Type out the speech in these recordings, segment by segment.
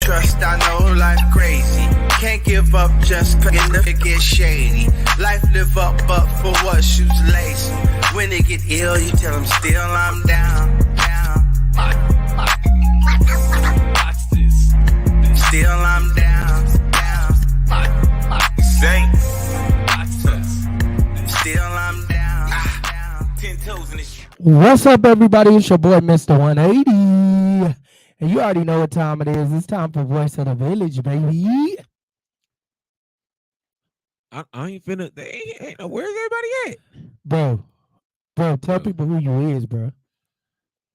trust, I know life crazy. Can't give up just cause it get shady. Life live up, but for what? Shoes lazy. When they get ill, you tell them still I'm down. Watch this. Still I'm down. Saints. Watch this. Still I'm down. 10 toes in this. What's up, everybody? It's your boy, Mr. 180. And you already know what time it is. It's time for Voice of the Village, baby. I ain't finna. They ain't know where's everybody at. Bro, tell people who you is, bro.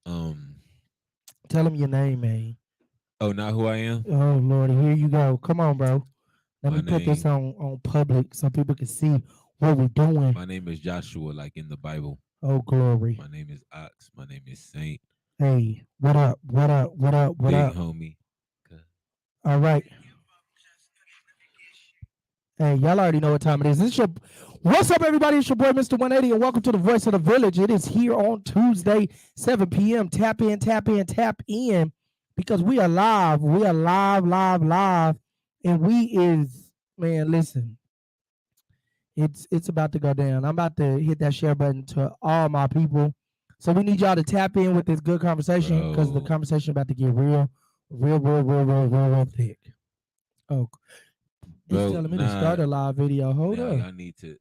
Tell them your name, man. Oh, not who I am. Oh, Lordy, here you go. Come on, bro. Let My me put this name- on public so people can see what we're doing. My name is Joshua, like in the Bible. Oh, glory. My name is Ox. My name is Saint. Hey, what up? Big homie. All right. Hey, y'all already know what time it is. What's up, everybody? It's your boy, Mr. 180, and welcome to the Voice of the Village. It is here on Tuesday, 7 p.m. Tap in, because we are live. We are live. And man, listen, it's about to go down. I'm about to hit that share button to all my people. So we need y'all to tap in with this good conversation because the conversation about to get real thick. Oh, it's telling me to start a live video. Hold up. I need to,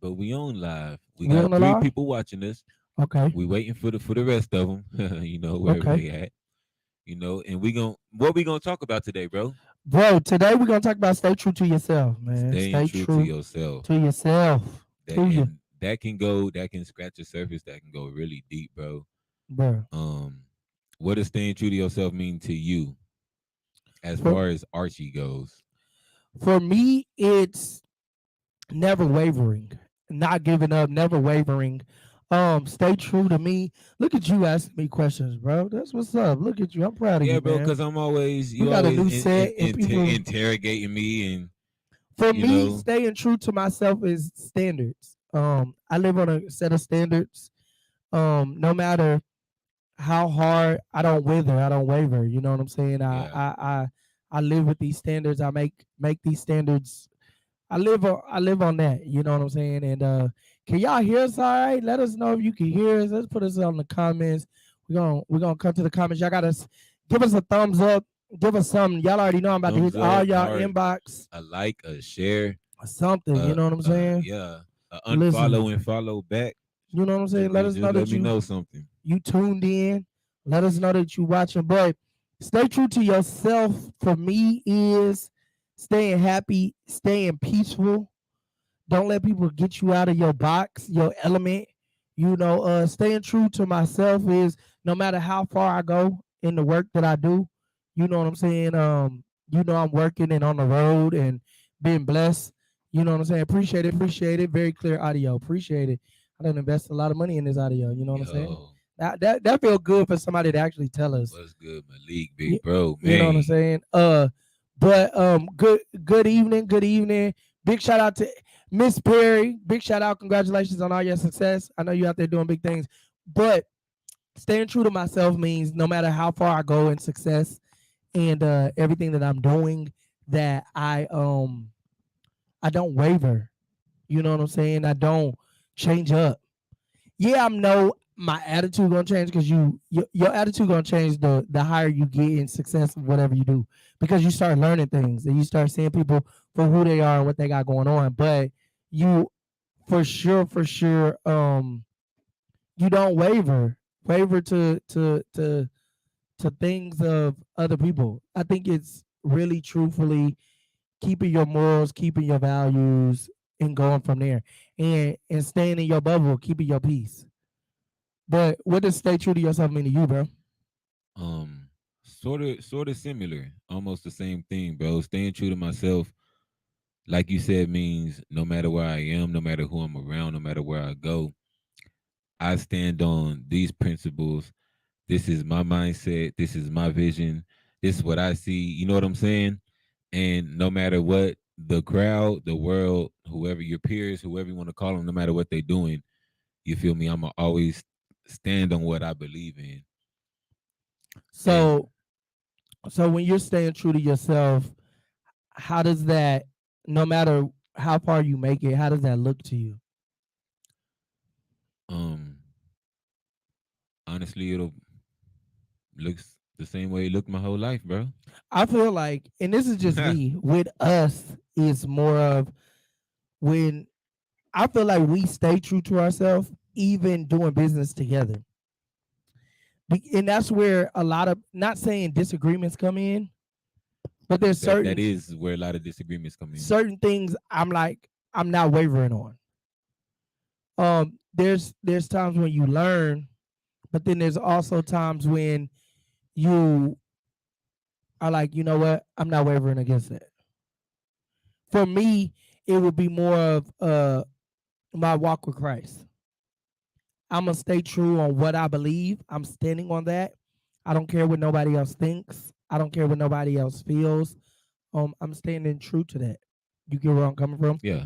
but we on live. We We got on the 3 live? people watching us. Okay. We waiting for the rest of them. You know where they at. You know, and what we gonna talk about today, bro? Bro, today we're gonna talk about stay true to yourself, man. Stay true to yourself. To yourself. That can scratch the surface. That can go really deep, bro. Bro. What does staying true to yourself mean to you, as far as Archie goes? For me, it's never wavering, not giving up, never wavering. Stay true to me. Look at you asking me questions, bro. That's what's up. Look at you. I'm proud of you, bro. man. Because I'm always got a new set and people interrogating me, and for me, staying true to myself is standards. I live on a set of standards. No matter how hard, I don't wither, I don't waver. You know what I'm saying? I live with these standards. I make these standards. I live on that. You know what I'm saying? And can y'all hear us all right? Let us know if you can hear us. Let's put us on the comments. We're gonna come to the comments. Y'all gotta give us a thumbs up. Give us something. Y'all already know I'm about to hit all y'all inbox. A like, a share, something. You know what I'm saying? Unfollow and follow back. You know what I'm saying? Let us know that you know something. You tuned in. Let us know that you watching. But stay true to yourself. For me, is staying happy, staying peaceful. Don't let people get you out of your box, your element. You know, staying true to myself is no matter how far I go in the work that I do. You know what I'm saying? You know, I'm working and on the road and being blessed. You know what I'm saying? Appreciate it. Very clear audio. Appreciate it. I done invest a lot of money in this audio. You know what I'm saying? That feel good for somebody to actually tell us. What's good, Malik, big bro, man? You know what I'm saying? Good evening. Big shout out to Miss Perry. Big shout out. Congratulations on all your success. I know you out there doing big things. But staying true to myself means no matter how far I go in success and everything that I'm doing, that I don't waver. You know what I'm saying? I don't change up. Yeah, I know my attitude gonna change because your attitude gonna change the higher you get in success of whatever you do, because you start learning things and you start seeing people for who they are and what they got going on. But you for sure you don't waver to things of other people. I think it's really truthfully keeping your morals, keeping your values, and going from there, and staying in your bubble, keeping your peace. But what does stay true to yourself mean to you, bro? Sort of similar, almost the same thing, bro. Staying true to myself, like you said, means no matter where I am, no matter who I'm around, no matter where I go, I stand on these principles. This is my mindset. This is my vision. This is what I see. You know what I'm saying? And no matter what the crowd, the world, whoever your peers, whoever you want to call them, no matter what they're doing, you feel me? I'm always stand on what I believe in. So So when you're staying true to yourself, how does that, no matter how far you make it, how does that look to you? Um, honestly, it'll looks the same way it looked my whole life, bro. I feel like, and this is just me, with us, is more of when I feel like we stay true to ourselves, even doing business together. And that's where a lot of, not saying disagreements come in, but there's That is where a lot of disagreements come in. certain things I'm like, I'm not wavering on. There's times when you learn, but then there's also times when you are like, you know what, I'm not wavering against it. For me, it would be more of my walk with Christ. I'm gonna stay true on what I believe. I'm standing on that. I don't care what nobody else thinks. I don't care what nobody else feels. I'm standing true to that. You get where I'm coming from? Yeah.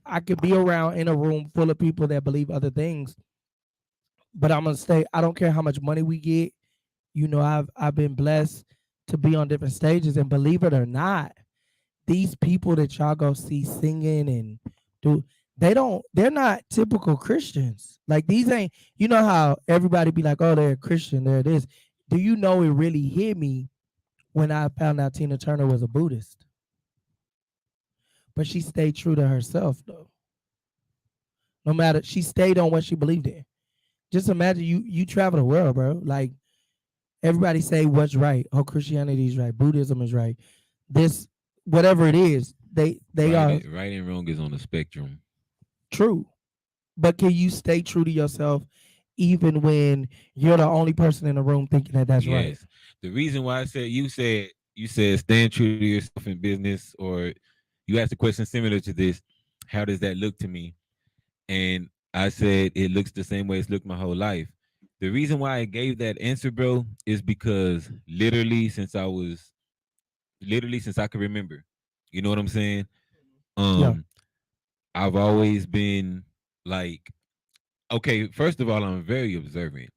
I could be around in a room full of people that believe other things, but I'm gonna stay. I don't care how much money we get. You know, I've been blessed to be on different stages, and believe it or not, these people that y'all go see singing and do, they're not typical Christians. Like these ain't, you know how everybody be like, oh, they're a Christian, there it is. Do you know it really hit me when I found out Tina Turner was a Buddhist? But she stayed true to herself though. No matter, she stayed on what she believed in. Just imagine you travel the world, bro. Like everybody say what's right. Oh, Christianity is right. Buddhism is right. This, whatever it is, they right, are right and wrong is on the spectrum. true. But can you stay true to yourself even when you're the only person in the room thinking that that's right? Yes. The reason why I said you said stand true to yourself in business, or you asked a question similar to this. How does that look to me? And I said it looks the same way it's looked my whole life. The reason why I gave that answer, bro, is because literally since I can remember. You know what I'm saying? Yeah. Um, I've always been like, okay, first of all, I'm very observant.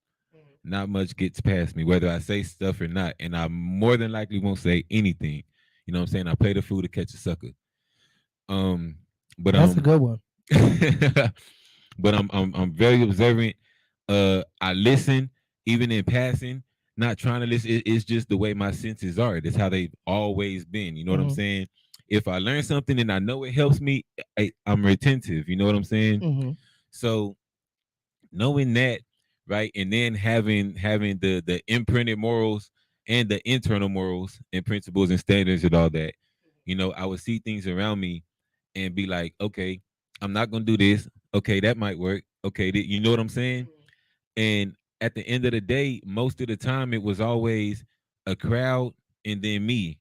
Not much gets past me, whether I say stuff or not. And I more than likely won't say anything. You know what I'm saying? I play the fool to catch a sucker. Um, but That's a good one. but I'm very observant. I listen, even in passing, not trying to listen. It's just the way my senses are. That's how they've always been. You know what I'm Hmm. saying? If I learn something and I know it helps me, I'm retentive. You know what I'm saying? Hmm. So knowing that, right, and then having the imprinted morals and the internal morals and principles and standards and all that, I would see things around me and be like, okay, I'm not gonna do this. Okay, that might work. Okay, you know what I'm saying? And at the end of the day, most of the time it was always a crowd and then me.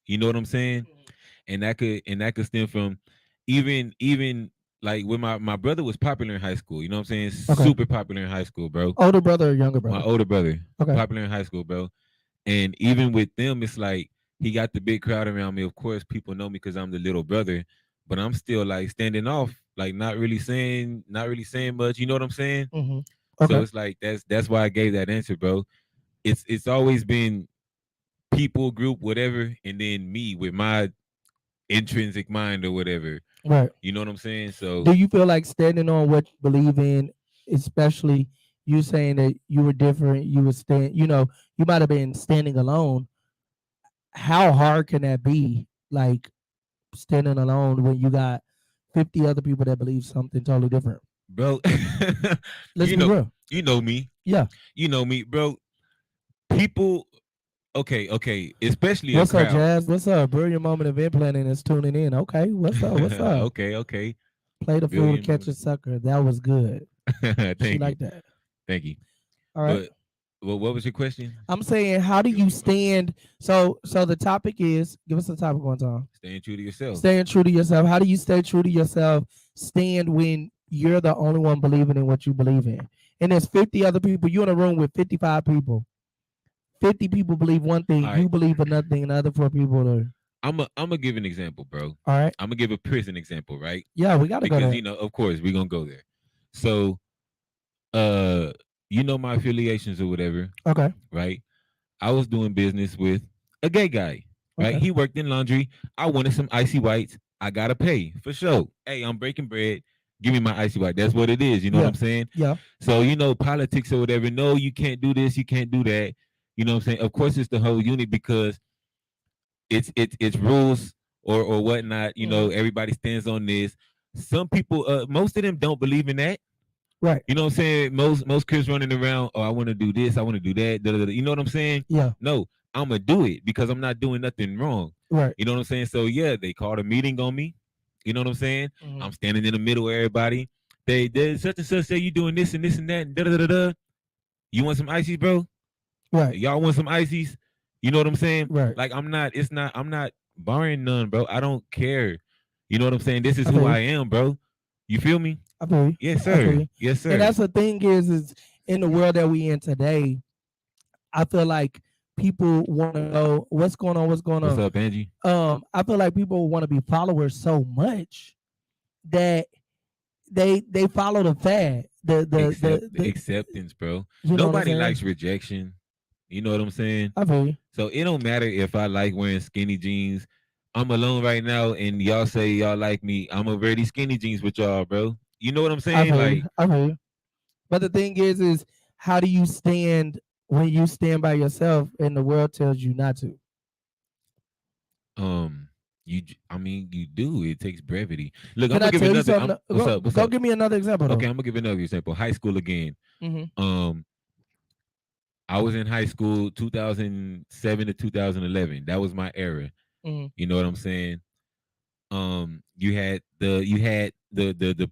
You know what I'm saying? And that could stem from even like when my brother was popular in high school. You know what I'm saying? Okay. Super popular in high school, bro. Older brother or younger My brother? older brother, Okay. popular in high school, bro. And even with them, it's like he got the big crowd around me. Of course, people know me because I'm the little brother, but I'm still like standing off, like not really saying much. You know what I'm saying? Hmm. So Okay. it's like that's why I gave that answer, bro. It's always been people, group, whatever, and then me with my intrinsic mind or whatever. Right. You know what I'm saying? So Do you feel like standing on what you believe in, especially you saying that you were different, you would stand, you might have been standing alone. How hard can that be? Like standing alone when you got 50 other people that believe something totally different. bro, Let's you be know, real. you know me. Yeah. You know me, bro. People, okay, especially a What's up, crowd. Jazz? What's up? Brilliant moment of planning is tuning in. Okay. What's up? What's up? Okay. Play the fool to Billion catch a moment. sucker. That was good. She Thank you. like that. Thank you. All right. But well, what was your question? I'm saying, how do you stand? So the topic is, give us the topic one time. Staying true to yourself. Staying true to yourself. How do you stay true to yourself? Stand when you're the only one believing in what you believe in. And there's 50 other people. You're in a room with 55 people. 50 people believe one thing, All you right. believe another thing, and the other 4 people are. I'm gonna give an example, bro. All right. I'm gonna give a prison example, right? Yeah, we gotta go Because there. of course, we're gonna go there. So, my affiliations or whatever, Okay. right? I was doing business with a gay guy, right? Okay. He worked in laundry. I wanted some icy whites. I gotta pay for sure. Hey, I'm breaking bread. Give me my icy white. That's what it is. You know what Yeah. I'm saying? Yeah. So, politics or whatever. No, you can't do this. You can't do that. You know what I'm saying? Of course, it's the whole unit because it's rules or whatnot. Everybody stands on this. Some people, most of them don't believe in that. Right. You know what I'm saying? Most kids running around, oh, I want to do this, I want to do that. Da, da, da. You know what I'm saying? Yeah. No, I'm gonna do it because I'm not doing nothing wrong. Right. You know what I'm saying? So yeah, they called a meeting on me. You know what I'm saying? Mhm. I'm standing in the middle of everybody. They such and such say you doing this and this and that and da da da da. You want some ices, bro? Right. Y'all want some ices? You know what I'm saying? Right. Like I'm not borrowing none, bro. I don't care. You know what I'm saying? This is I who feel you. I am, bro. You feel me? I feel you. Yes, I feel sir. you. Yes, sir. And that's the thing is in the world that we in today, I feel like people want to know what's going on. What's going What's on? up, Angie? I feel like people want to be followers so much that they follow the fad. The Acceptance, bro. you know what I'm Nobody saying? likes rejection. You know what I'm saying? I feel you. So it don't matter if I like wearing skinny jeans. I'm alone right now, and y'all say y'all like me. I'm gonna wear these skinny jeans with y'all, bro. You know what I'm I saying? feel Like, you. I feel you. But the thing is how do you stand when you stand by yourself and the world tells you not to? you do. It takes brevity. Look, I'm Can I gonna give tell you another. something? What's up? What's Go up? give me another example though. Okay, I'm gonna give another example. High school again. Mm-hmm. I was in high school 2007 to 2011. That was my era. Mm-hmm. You know what I'm saying? You had the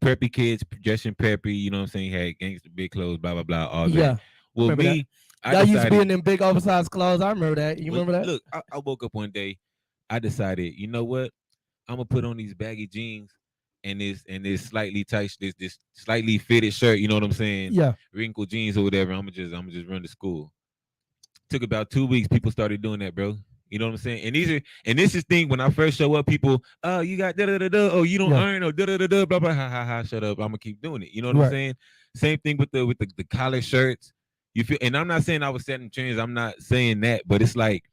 preppy kids dressing preppy. You know what I'm saying? You had gangster big clothes, blah blah blah, all that. Yeah. Well, Remember that? me, I Y'all used to be decided. in them big oversized clothes. I remember that. You remember that? Look, I woke up one day. I decided, you know what? I'm gonna put on these baggy jeans and this slightly tight, this slightly fitted shirt. You know what I'm saying? Yeah. Wrinkled jeans or whatever. I'm gonna just run to school. Took about 2 weeks. People started doing that, bro. You know what I'm saying? And this is thing when I first show up, people, oh, you got da da da da, oh, you don't Yeah. earn, or da da da da, blah blah, ha ha ha, shut up. I'm gonna keep doing it. You know what I'm Right. saying? Same thing with the collar shirts. You feel? And I'm not saying I was setting trends. I'm not saying that, but it's like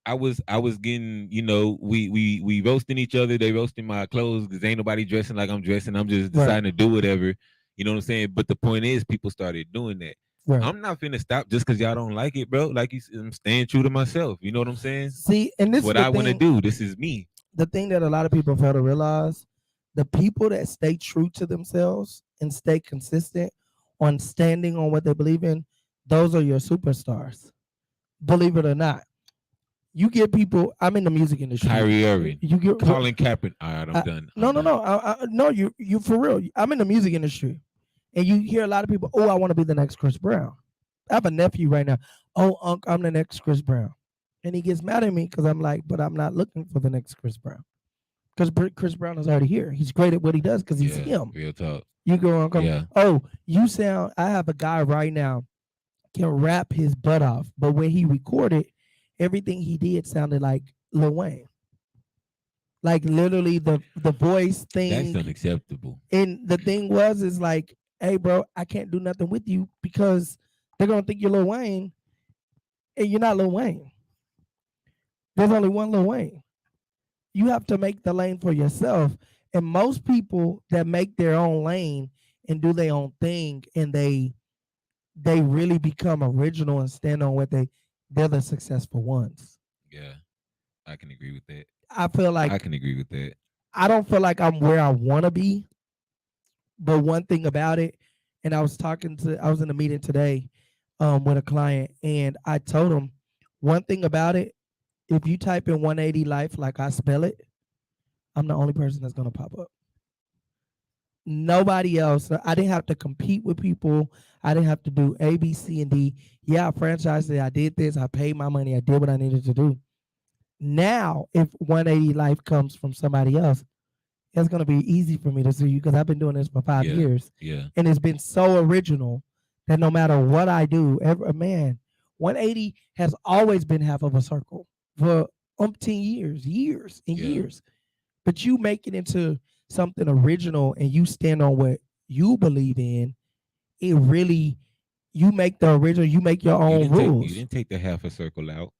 I was getting, we roasting each other. They roasting my clothes because ain't nobody dressing like I'm dressing. I'm just Right. deciding to do whatever. You know what I'm saying? But the point is, people started doing that. Right. I'm not finna stop just because y'all don't like it, bro. Like I'm staying true to myself. You know what I'm saying? See, and this What is I want to do. This is me. the thing that a lot of people fail to realize: the people that stay true to themselves and stay consistent on standing on what they believe in, those are your superstars. Believe it or not, you get people. I'm in the music industry. Kyrie Irving, You get Colin Kaepernick. All right, I'm done. No, I'm no, done. no. No, you for real. I'm in the music industry, and you hear a lot of people. Oh, I want to be the next Chris Brown. I have a nephew right now. Oh, Unc, I'm the next Chris Brown, and he gets mad at me because I'm like, but I'm not looking for the next Chris Brown, because Chris Brown is already here. He's great at what he does because he's him. Real talk. You go on. Yeah. Oh, you sound. I have a guy right now can rap his butt off, but when he recorded, everything he did sounded like Lil Wayne. Like literally the voice thing. That's unacceptable. And the thing is like, hey, bro, I can't do nothing with you because they're gonna think you're Lil Wayne, and you're not Lil Wayne. There's only one Lil Wayne. You have to make the lane for yourself. And most people that make their own lane and do their own thing, and they really become original and stand on what they're the successful ones. Yeah, I can agree with that. I feel like I can agree with that. I don't feel like I'm where I want to be. But one thing about it, and I was in a meeting today with a client, and I told him one thing about it. If you type in 180 life like I spell it, I'm the only person that's gonna pop up. Nobody else. I didn't have to compete with people. I didn't have to do A, B, C, and D. Yeah, I franchised it. I did this. I paid my money. I did what I needed to do. Now, if 180 life comes from somebody else, it's going to be easy for me to see you because I've been doing this for 5 years. Yeah. And it's been so original that no matter what I do, 180 has always been half of a circle for umpteen years. But you make it into something original and you stand on what you believe in, it really, you make the original, you make your own rules. You didn't take the half a circle out.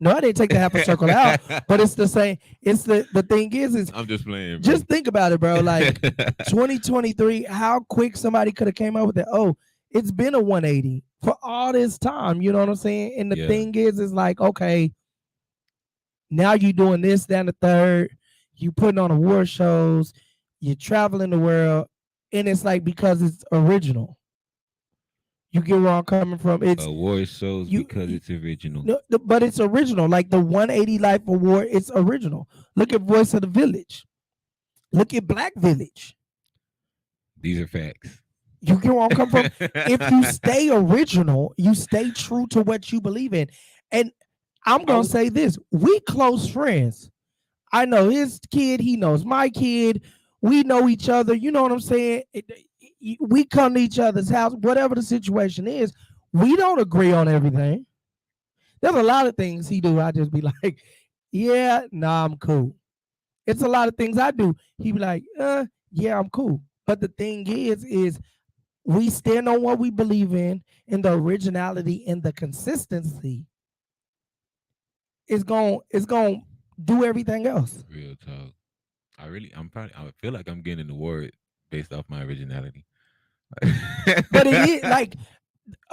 No, I didn't take the half a circle out, but it's the same. It's the thing is I'm just playing, bro. just think about it, bro. Like 2023, how quick somebody could have came up with it. Oh, it's been a 180 for all this time. You know what I'm saying? And the Yeah. thing is like, okay, now you doing this, that, and the third. You putting on award shows. You're traveling the world, and it's like because it's original. You get where I'm coming from. It's award shows you- because it's original. no, but it's original. Like the 180 Life Award, it's original. Look at Voice of the Village. Look at Black Village. These are facts. You get where I'm coming from. If you stay original, you stay true to what you believe in. And I'm gonna say this: we close friends. I know his kid, he knows my kid. We know each other. You know what I'm saying? We come to each other's house, whatever the situation is. We don't agree on everything. There's a lot of things he do. I just be like, yeah, nah, I'm cool. It's a lot of things I do. He be like, yeah, I'm cool. But the thing is we stand on what we believe in, and the originality and the consistency is going do everything else. Real talk. I feel like I'm getting an award based off my originality. But it is like,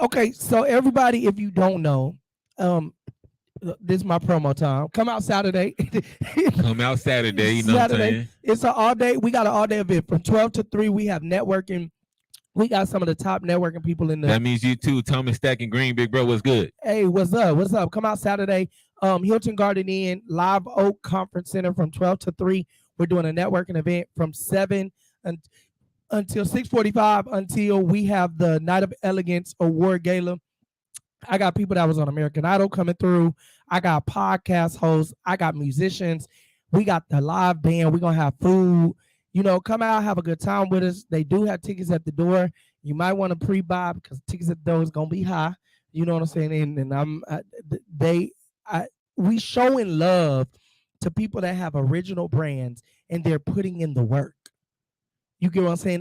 okay, so everybody, if you don't know, this is my promo time. Come out Saturday. Come out Saturday, you know what I'm saying? It's an all day. We got an all day event from 12 to 3. We have networking. We got some of the top networking people in the. That means you too, Thomas Stack and Green, big bro. What's good? Hey, what's up? What's up? Come out Saturday. Hilton Garden Inn, Live Oak Conference Center from 12 to 3. We're doing a networking event from 7 until 6:45 until we have the Night of Elegance Award Gala. I got people that was on American Idol coming through. I got podcast hosts. I got musicians. We got the live band. We're going to have food. You know, come out, have a good time with us. They do have tickets at the door. You might want to pre-buy because tickets at the door is going to be high. You know what I'm saying? And we showing love to people that have original brands and they're putting in the work. You get what I'm saying?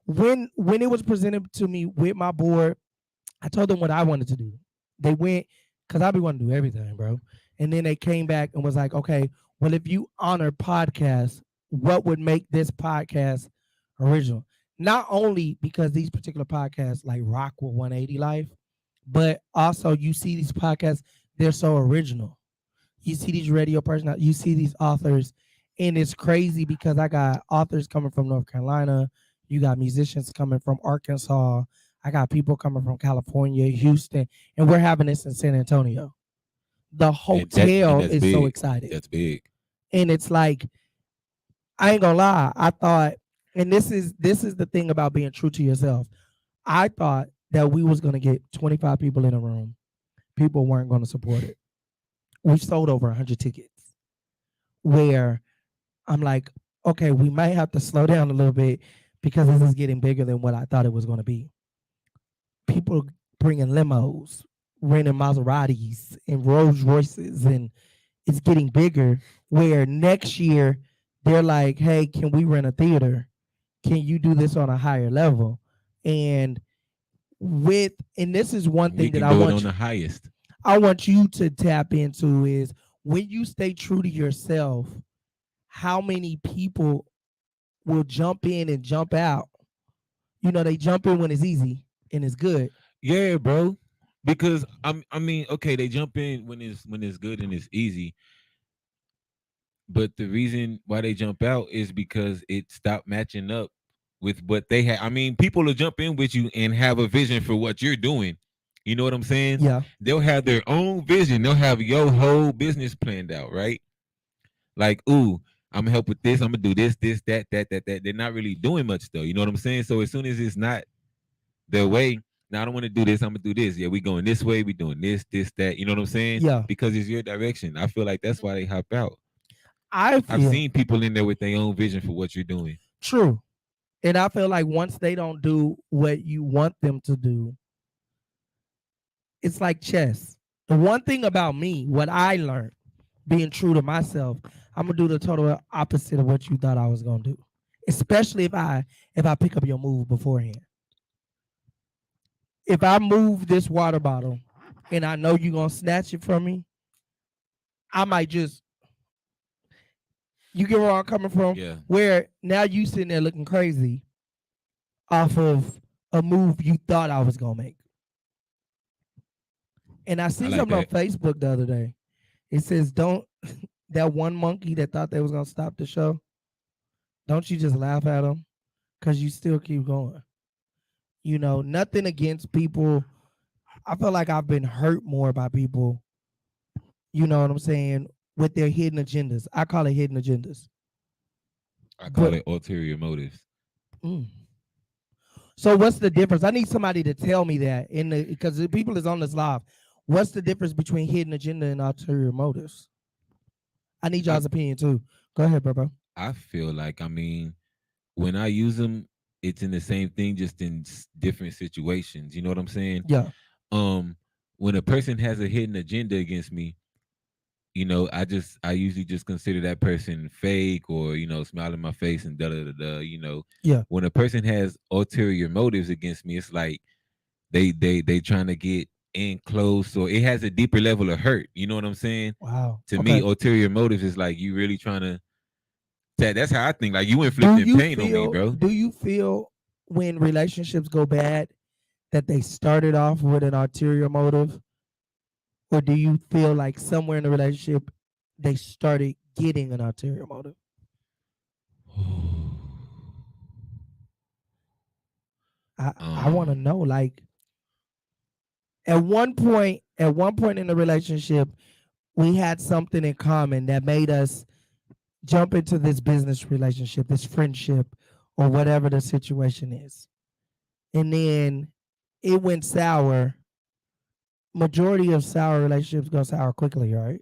When it was presented to me with my board, I told them what I wanted to do. They went, because I be wanting to do everything, bro. And then they came back and was like, okay, well, if you honor podcasts, what would make this podcast original? Not only because these particular podcasts like rock with 180 Life, but also you see these podcasts, they're so original. You see these radio personalities, you see these authors, and it's crazy because I got authors coming from North Carolina, you got musicians coming from Arkansas, I got people coming from California, Houston, and we're having this in San Antonio. The hotel is big. so excited. That's big. And it's like, I ain't gonna lie, I thought, and this is the thing about being true to yourself. I thought that we was gonna get 25 people in a room. People weren't gonna support it. We sold over 100 tickets. Where I'm like, okay, we might have to slow down a little bit because this is getting bigger than what I thought it was gonna be. People bringing limos, renting Maseratis and Rolls Royces, and it's getting bigger. Where next year they're like, hey, can we rent a theater? Can you do this on a higher level? And this is one thing that I want on the highest. I want you to tap into is when you stay true to yourself, how many people will jump in and jump out? You know, they jump in when it's easy and it's good. Yeah, bro. Because I mean, okay, they jump in when it's good and it's easy. But the reason why they jump out is because it stopped matching up with what they had. I mean, people will jump in with you and have a vision for what you're doing. You know what I'm saying? Yeah. They'll have their own vision. They'll have your whole business planned out, right? Like, ooh, I'm gonna help with this. I'm gonna do this, that. They're not really doing much though. You know what I'm saying? So as soon as it's not their way, now I don't want to do this. I'm gonna do this. Yeah, we going this way. We doing this, that. You know what I'm saying? Yeah. Because it's your direction. I feel like that's why they hop out. I've seen people in there with their own vision for what you're doing. True. And I feel like once they don't do what you want them to do, it's like chess. The one thing about me, what I learned, being true to myself, I'm gonna do the total opposite of what you thought I was gonna do. Especially if I pick up your move beforehand. If I move this water bottle and I know you're gonna snatch it from me, I might just, you get where I'm coming from? Yeah, Where now you sitting there looking crazy off of a move you thought I was gonna make. And I I see like something on that. Facebook the other day. It says, "Don't that one monkey that thought they was gonna stop the show. Don't you just laugh at them because you still keep going. You know, nothing against people. I feel like I've been hurt more by people. You know what I'm saying? With their hidden agendas. I call it hidden agendas. I call But it ulterior motives. mm. So what's the difference? I need somebody to tell me that in the because the people is on this live. What's the difference between hidden agenda and ulterior motives? I need I y'all's opinion too. Go ahead, bro. I feel like, I mean, when I use them, it's in the same thing, just in different situations. You know what I'm saying? Yeah, Um, when a person has a hidden agenda against me, I usually just consider that person fake, or smile in my face and da da da da. yeah. When a person has ulterior motives against me, it's like they trying to get in close, or it has a deeper level of hurt. You know what I'm saying? Wow. To me, Okay. ulterior motives is like you really trying to. That's how I think. Like you Do inflicting you pain on me, feel bro. do you feel when relationships go bad that they started off with an ulterior motive? Or do you feel like somewhere in the relationship they started getting an ulterior motive? I want to um, know, like, at one point in the relationship, we had something in common that made us jump into this business relationship, this friendship, or whatever the situation is. And then it went sour. Majority of sour relationships go sour quickly, right?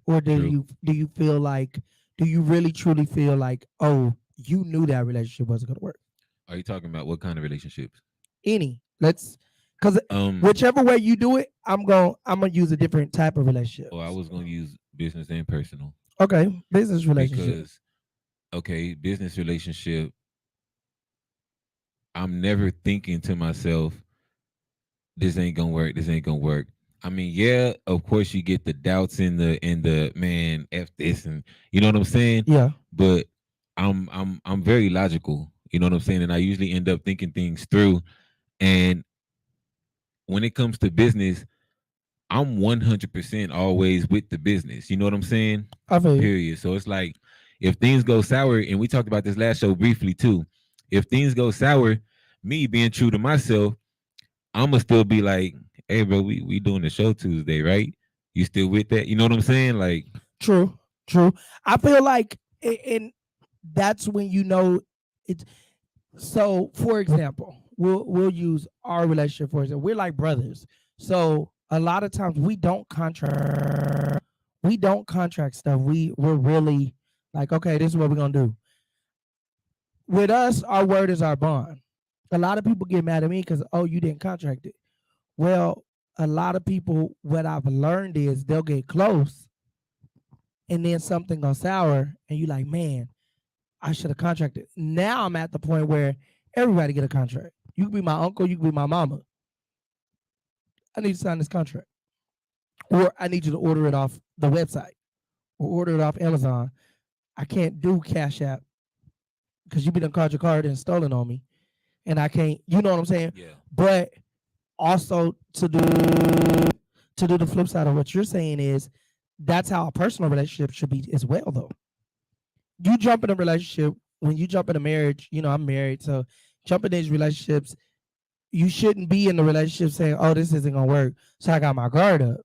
Or do true. you feel like, do you really truly feel like, oh, you knew that relationship wasn't gonna work? Are you talking about what kind of relationships? Any. Let's, because Um, whichever way you do it, I'm gonna use a different type of well, I relationships. was gonna use business and personal Okay, business relationship. because okay, business relationship, I'm never thinking to myself, this ain't gonna work, this ain't gonna work. I mean, yeah, of course you get the doubts in the man, F this, and you know what I'm saying? Yeah. But I'm very logical, you know what I'm saying? And I usually end up thinking things through. And when it comes to business, I'm 100% always with the business. You know what I'm saying? I feel you. Period. So it's like if things go sour, and we talked about this last show briefly too. If things go sour, me being true to myself, I'ma still be like, hey bro, we doing the show Tuesday, right? You still with that? You know what I'm saying? Like, True. True. I feel like, and that's when you know it's. So, for example, we'll use our relationship for example. We're like brothers. So a lot of times we don't contract stuff. We're really like, okay, this is what we're gonna do. With us, our word is our bond. A lot of people get mad at me because, oh, you didn't contract it. Well, a lot of people, what I've learned is they'll get close and then something goes sour, and you like, man, I should have contracted. Now I'm at the point where everybody get a contract. You can be my uncle, you can be my mama. I need to sign this contract. Or I need you to order it off the website or order it off Amazon. I can't do Cash App because you be done called your card and stolen on me. And I can't, you know what I'm saying? yeah. But also to do the flip side of what you're saying is that's how a personal relationship should be as well though. You jump in a relationship, when you jump in a marriage, I'm married, so jump in these relationships, you shouldn't be in the relationship saying, oh, this isn't gonna work. So I got my guard up.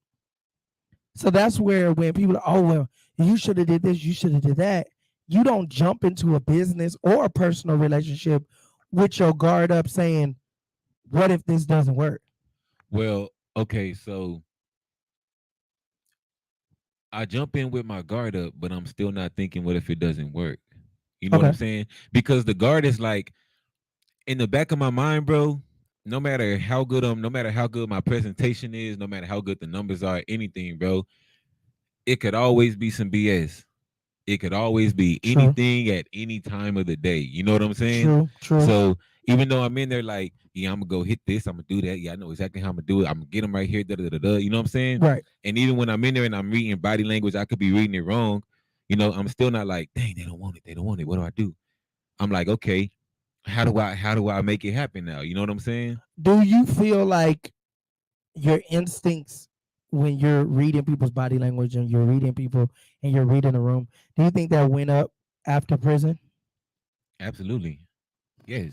So that's where when people are, oh well, you should have did this, you should have did that. You don't jump into a business or a personal relationship with your guard up saying, what if this doesn't work? Well, okay, so I jump in with my guard up, but I'm still not thinking, what if it doesn't work? You know what I'm Okay. saying? Because the guard is like in the back of my mind, bro. No matter how good my presentation is, no matter how good the numbers are, anything, bro, it could always be some BS. It could always be True. anything at any time of the day. You know what I'm saying? True. True. So Even though I'm in there like, yeah, I'm gonna go hit this, I'm gonna do that. Yeah, I know exactly how I'm gonna do it. I'm gonna get them right here. Da, da, da, da, you know what I'm saying? Right. And even when I'm in there and I'm reading body language, I could be reading it wrong. You know, I'm still not like, dang, they don't want it. They don't want it. What do I do? I'm like, okay, how do I make it happen now? You know what I'm saying? Do you feel like your instincts when you're reading people's body language and you're reading people and you're reading the room, do you think that went up after prison? Absolutely. Yes.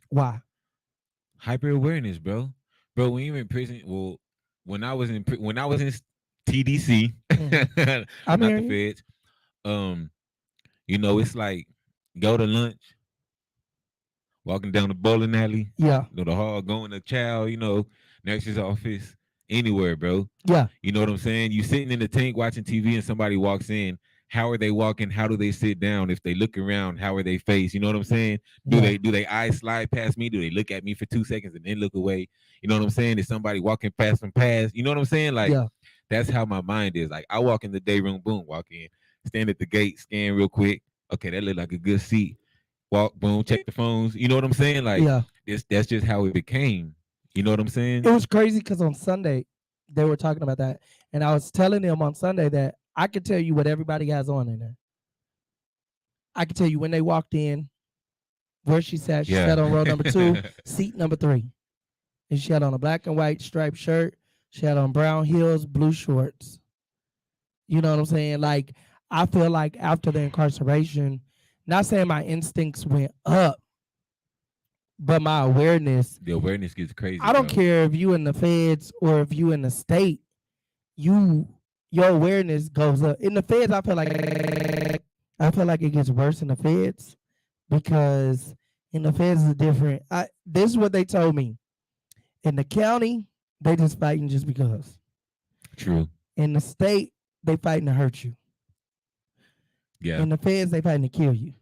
Why? Hyper awareness, bro. Bro, when you're in prison, well, when I was in TDC, I'm not the hearing you. feds, um, you know, it's like go to lunch, walking down the bowling alley, Yeah. you know, the hall, going to chow, you know, nurse's office, anywhere, bro. Yeah. You know what I'm saying? You sitting in the tank watching TV and somebody walks in. How are they walking? How do they sit down? If they look around, how are they face? You know what I'm saying? Do Yeah. they eyes slide past me? Do they look at me for 2 seconds and then look away? You know what I'm saying? Is somebody walking past them past? You know what I'm saying? Like Yeah. that's how my mind is. Like I walk in the day room, boom, walk in, stand at the gate, scan real quick. Okay, that look like a good seat. Walk, boom, check the phones. You know what I'm saying? Like Yeah. that's just how it became. You know what I'm saying? It was crazy because on Sunday they were talking about that, and I was telling them on Sunday that I could tell you what everybody has on in there. I could tell you when they walked in, where she sat. She sat on row number 2, seat number 3, and she had on a black and white striped shirt. She had on brown heels, blue shorts. You know what I'm saying? Like I feel like after the incarceration, not saying my instincts went up, but my awareness. The awareness gets crazy. I don't bro. care if you in the feds or if you in the state, your awareness goes up. In the feds, I feel like it gets worse in the feds because in the feds is different. This is what they told me. In the county, they just fighting just because. True. In the state, they fighting to hurt you. Yeah. In the feds, they fighting to kill you.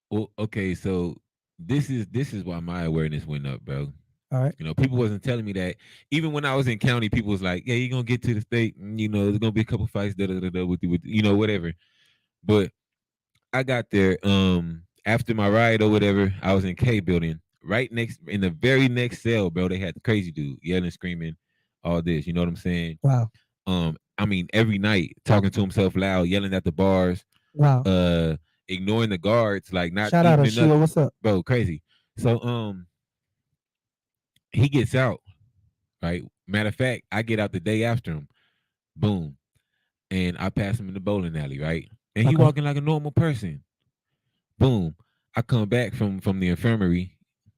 Well, okay, so this is why my awareness went up, bro. All right. You know, people wasn't telling me that. Even when I was in county, people was like, "Yeah, you're gonna get to the state, and, you know, there's gonna be a couple fights, da da da da, with you know, whatever." But I got there after my ride or whatever. I was in K building, right next in the very next cell, bro. They had the crazy dude yelling, screaming, all this. You know what I'm saying? Wow. I mean, every night talking to himself loud, yelling at the bars, Wow. ignoring the guards, like not Shout out to evening up, Sheila. What's up? bro, crazy. So he gets out, right? Matter of fact, I get out the day after him. Boom. And I pass him in the bowling alley, right? And he Okay. walking like a normal person. Boom. I come back from the infirmary,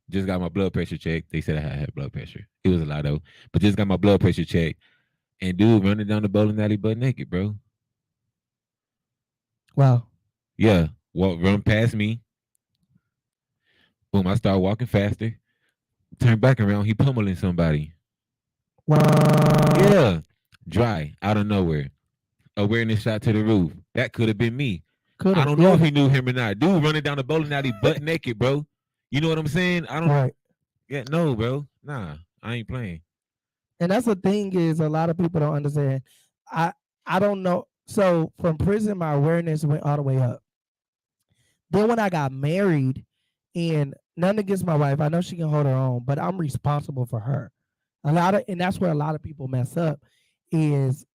just got my blood pressure checked. They said I had blood pressure. It was a lot though, but just got my blood pressure checked. And dude running down the bowling alley butt naked, bro. Wow. Yeah. Run past me. Boom. I start walking faster. Turn back around. He pummeling somebody. Wow. Yeah. Dry. Out of nowhere. Awareness shot to the roof. That could have been me. I don't know if he knew him or not. Dude running down the bowling alley butt naked, bro. You know what I'm saying? I don't. Right. Yeah, no, bro. Nah, I ain't playing. And that's the thing is a lot of people don't understand. I don't know. So from prison, my awareness went all the way up. Then when I got married, and nothing against my wife, I know she can hold her own, but I'm responsible for her. And that's where a lot of people mess up is,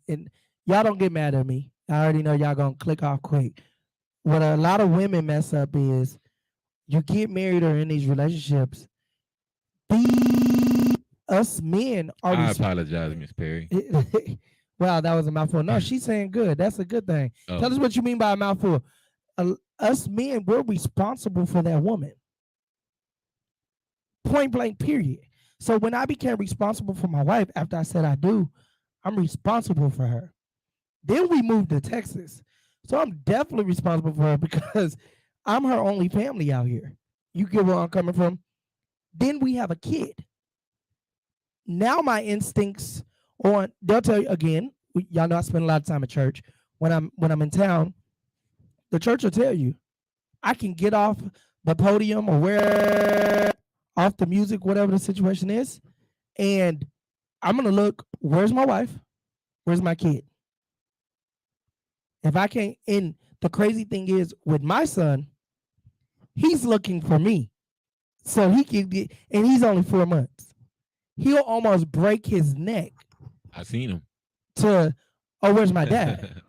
and y'all don't get mad at me. I already know y'all gonna click off quick. What a lot of women mess up is you get married or in these relationships, us men are I apologize, Miss Perry. Wow, that was a mouthful. No, she's saying good. That's a good thing. Tell us what you mean by a mouthful. Us men, we're responsible for that woman. Point blank, period. So when I became responsible for my wife, after I said I do, I'm responsible for her. Then we moved to Texas. So I'm definitely responsible for her because I'm her only family out here. You get where I'm coming from? Then we have a kid. Now my instincts on, they'll tell you again, y'all know I spend a lot of time at church. When I'm in town, the church will tell you, I can get off the podium or where off the music, whatever the situation is, and I'm gonna look, where's my wife? Where's my kid? If I can't, and the crazy thing is with my son, he's looking for me. So he can get, and he's only 4 months. He'll almost break his neck I seen him. to, oh, where's my dad?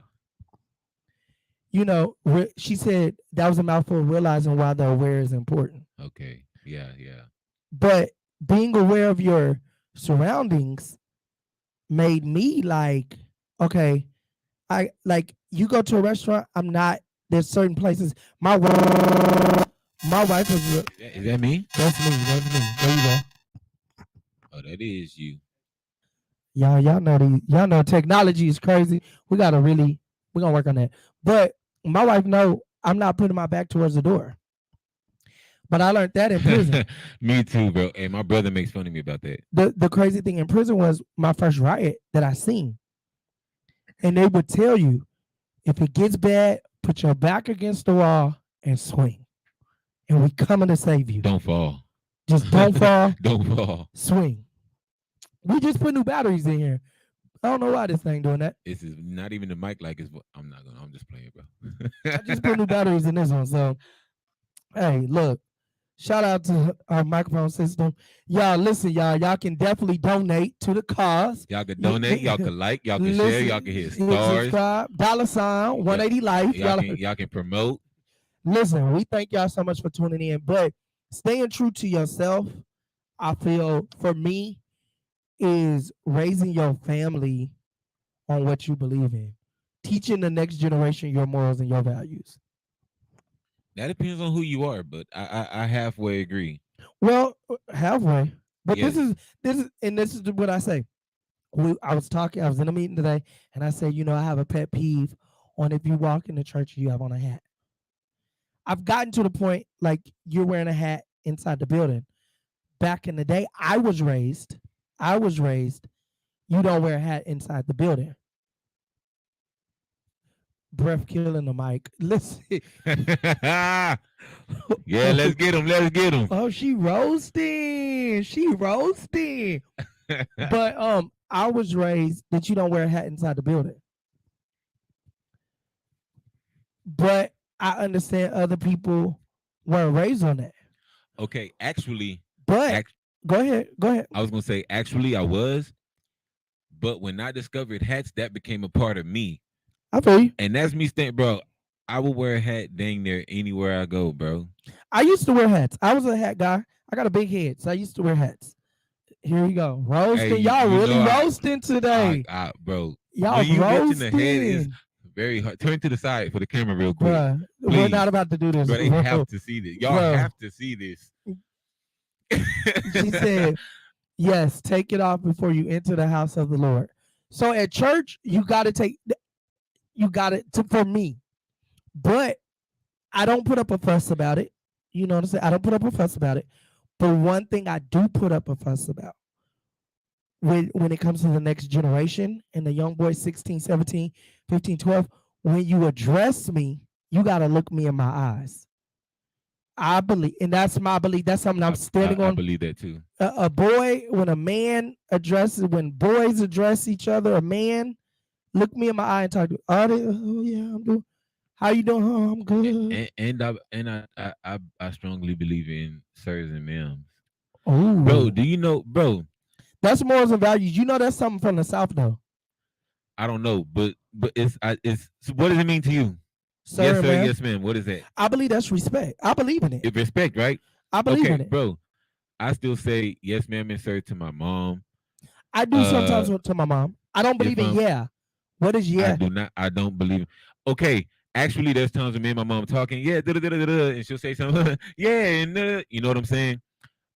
You know, she said that was a mouthful, realizing why the aware is important. Okay. Yeah. But being aware of your surroundings made me like, okay, I like you go to a restaurant, I'm not, there's certain places. My wife is, Is that me? that's me. There you go. Oh, that is you. Y'all know technology is crazy. We're gonna work on that. But my wife know I'm not putting my back towards the door. But I learned that in prison. Me too, bro. And my brother makes fun of me about that. The crazy thing in prison was my first riot that I seen. And they would tell you, if it gets bad, put your back against the wall and swing. And we coming to save you. Don't fall. Just don't fall. Don't fall. Swing. We just put new batteries in here. I don't know why this thing doing that. This is not even the mic like it's. I'm just playing, bro. I just put new batteries in this one. So, hey, look. Shout out to our microphone system. Y'all, listen, y'all can definitely donate to the cause. Y'all can donate, y'all can like, y'all can share, y'all can hit stars. Subscribe, $, 180 life. Y'all can promote. Listen, we thank y'all so much for tuning in. But staying true to yourself, I feel, for me, is raising your family on what you believe in. Teaching the next generation your morals and your values. That depends on who you are, but I halfway agree. Well, halfway. But Yes. this is what I say. I was in a meeting today, and I said, I have a pet peeve on if you walk in the church, you have on a hat. I've gotten to the point like you're wearing a hat inside the building. Back in the day, I was raised, you don't wear a hat inside the building. Breath killing the mic. Listen. Yeah, let's get him. Oh, she roasting. But I was raised that you don't wear a hat inside the building. But I understand other people weren't raised on that. Okay, actually. But go ahead. I was gonna say actually I was, but when I discovered hats, that became a part of me. I feel you. And that's me saying, bro, I would wear a hat dang near anywhere I go, bro. I used to wear hats. I was a hat guy. I got a big head, so I used to wear hats. Here we go. Roasting. Hey, y'all really roasting today. Bro. Y'all when you roasting. mention the head, it's very hard. Turn to the side for the camera real quick. Bruh, we're not about to do this. But they have to see this. Y'all have to see this. She said, yes, take it off before you enter the house of the Lord. So at church, you got it for me. But I don't put up a fuss about it. You know what I'm saying? I don't put up a fuss about it. But one thing I do put up a fuss about when it comes to the next generation and the young boys 16, 17, 15, 12, when you address me, you got to look me in my eyes. I believe, and that's my belief. That's something I'm standing on. I believe that too. A boy, when boys address each other, a man, look me in my eye and talk to, oh yeah, I'm doing. How you doing? Oh, I'm good. And I strongly believe in sirs and ma'ams. Oh, bro, do you know, bro? That's morals and values. You know that's something from the South, though. I don't know, but it's what does it mean to you? Sir, yes, sir, ma'am. yes, ma'am. What is that? I believe that's respect. I believe in it. It's respect, right? I believe in it, bro. I still say yes, ma'am, and sir to my mom. I do sometimes to my mom. I don't believe in yeah. What is yeah? I don't believe. Okay. Actually, there's times when me and my mom talking, yeah, and she'll say something, yeah, and you know what I'm saying?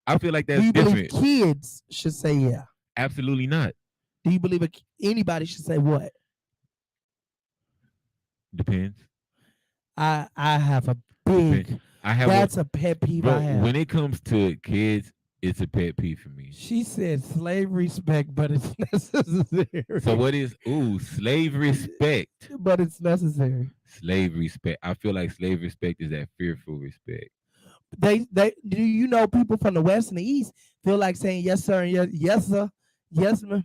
I feel like that's different. Do you believe kids should say yeah? Absolutely not. Do you believe anybody should say what? Depends. I have a big. That's a pet peeve I have. When it comes to kids, it's a pet peeve for me. She said slave respect, but it's necessary. So what is slave respect? But it's necessary. Slave respect. I feel like slave respect is that fearful respect. They do you know people from the West and the East feel like saying yes sir and yes sir, yes ma'am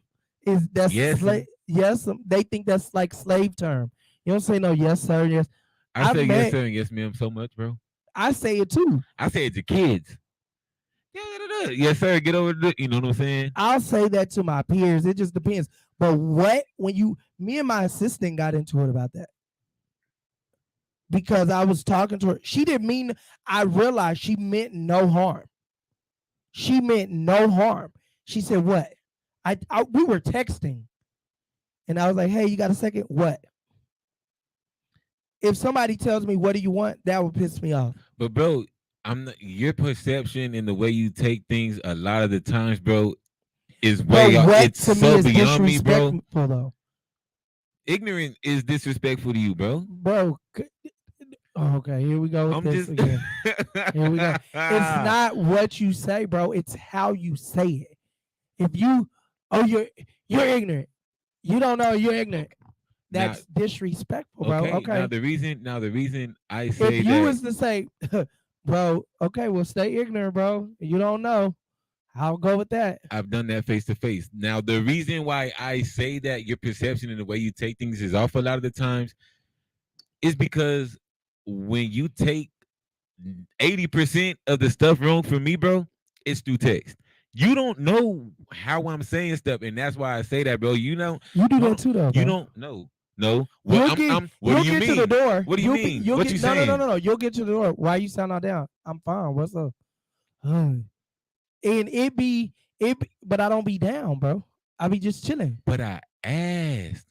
yes they think that's like slave term. You don't say no yes sir, yes. I say yes sir and yes ma'am so much, bro. I say it too. I say it to kids. Yeah. Yes, sir. Get over the. You know what I'm saying? I'll say that to my peers. It just depends. But me and my assistant got into it about that because I was talking to her. She didn't mean. I realized she meant no harm. She meant no harm. She said, "What?" We were texting, and I was like, "Hey, you got a second? What?" If somebody tells me, "What do you want?" that would piss me off. But bro, your perception and the way you take things a lot of the times, bro, is way off. It's so beyond me, bro. Though. Ignorant is disrespectful to you, bro. Bro, okay, here we go with this again. Here we go. It's not what you say, bro. It's how you say it. If you're ignorant. You don't know you're ignorant. That's disrespectful, bro. Okay. Now the reason I say if you was to say, bro, okay, well stay ignorant, bro. You don't know. I'll go with that. I've done that face to face. Now the reason why I say that your perception and the way you take things is off a lot of the times is because when you take 80% of the stuff wrong from me, bro, it's through text. You don't know how I'm saying stuff, and that's why I say that, bro. You know, you do that too, though. Bro. You don't know. No. What do you mean? To the door. What do you mean? What you saying? No. You'll get to the door. Why you sound all down? I'm fine. What's up? And it be, but I don't be down, bro. I be just chilling. But I asked.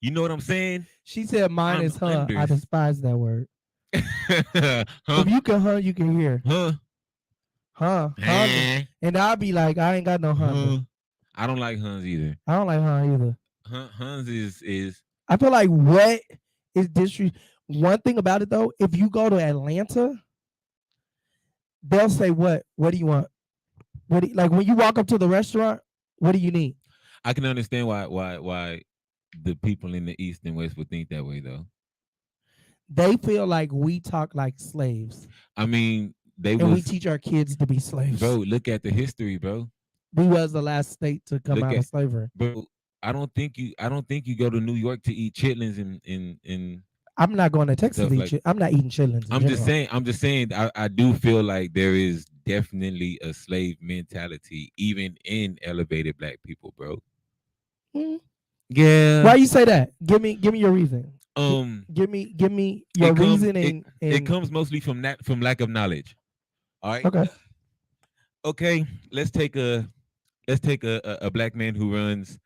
You know what I'm saying? She said mine is huh. I despise that word. If you can huh, you can hear. Huh. And I'll be like, I ain't got no huh. I don't like huns either. I don't like huh either. Huns is. I feel like what is disrespect. One thing about it though, if you go to Atlanta, they'll say what? What do you want? Like when you walk up to the restaurant, what do you need? I can understand why the people in the East and West would think that way though. They feel like we talk like slaves. I mean, we teach our kids to be slaves. Bro, look at the history, bro. We was the last state to come out of slavery. Bro, I don't think you go to New York to eat chitlins in I'm not going to Texas to eat I'm not eating chitlins. I'm just saying I do feel like there is definitely a slave mentality even in elevated black people, bro. Mm-hmm. Yeah. Why you say that? Give me your reason. Give me your reason. It comes mostly from lack of knowledge. All right. Okay. Let's take a black man who runs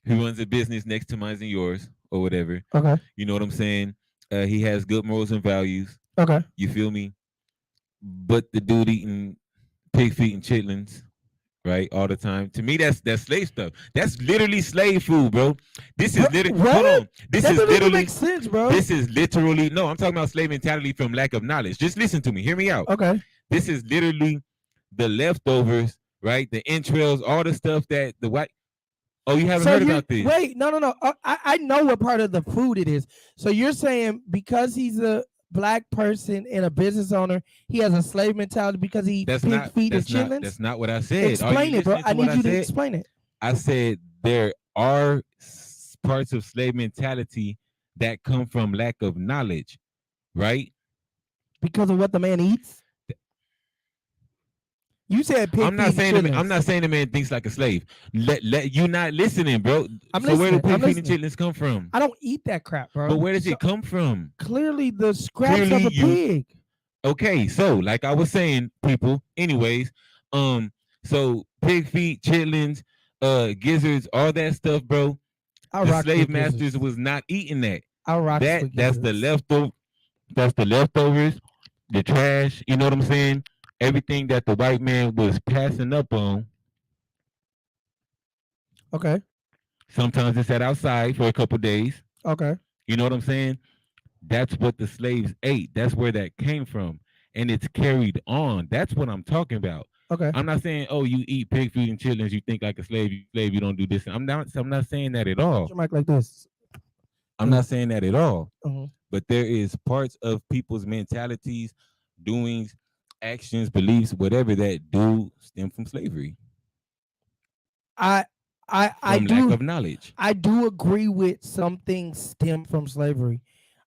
a business next to mine and yours or whatever. Okay. You know what I'm saying? He has good morals and values. Okay. You feel me? But the dude eating pig feet and chitlins, right, all the time. To me, that's slave stuff. That's literally slave food, bro. This is literally. Hold on. This is literally makes sense, bro. This is literally no. I'm talking about slave mentality from lack of knowledge. Just listen to me. Hear me out. Okay. This is literally the leftovers, right? The entrails, all the stuff that the white. Oh, you haven't heard about this? Wait, no. I know what part of the food it is. So you're saying because he's a black person and a business owner, he has a slave mentality because he eats pig feet and chitlins? That's not what I said. Explain it, bro. I need you to explain it. I said there are parts of slave mentality that come from lack of knowledge, right? Because of what the man eats? You said pig I'm not saying the man thinks like a slave. You not listening, bro. Where do pig feet and chitlins come from? I don't eat that crap, bro. But where does it come from? Clearly the scraps of a pig. Okay, so like I was saying, people, anyways, so pig feet, chitlins, gizzards, all that stuff, bro. The slave masters was not eating that. That's the leftover. That's the leftovers, the trash. You know what I'm saying? Everything that the white man was passing up on. Okay. Sometimes it's sat outside for a couple days. Okay. You know what I'm saying? That's what the slaves ate. That's where that came from. And it's carried on. That's what I'm talking about. Okay. I'm not saying, oh, you eat pig feet and chitlins, you think like a slave, you don't do this. I'm not saying that at all. Your mic like this. I'm not saying that at all. Uh-huh. But there is parts of people's mentalities, doings, actions, beliefs, whatever that do stem from slavery. I do lack of knowledge. I do agree with some things stem from slavery.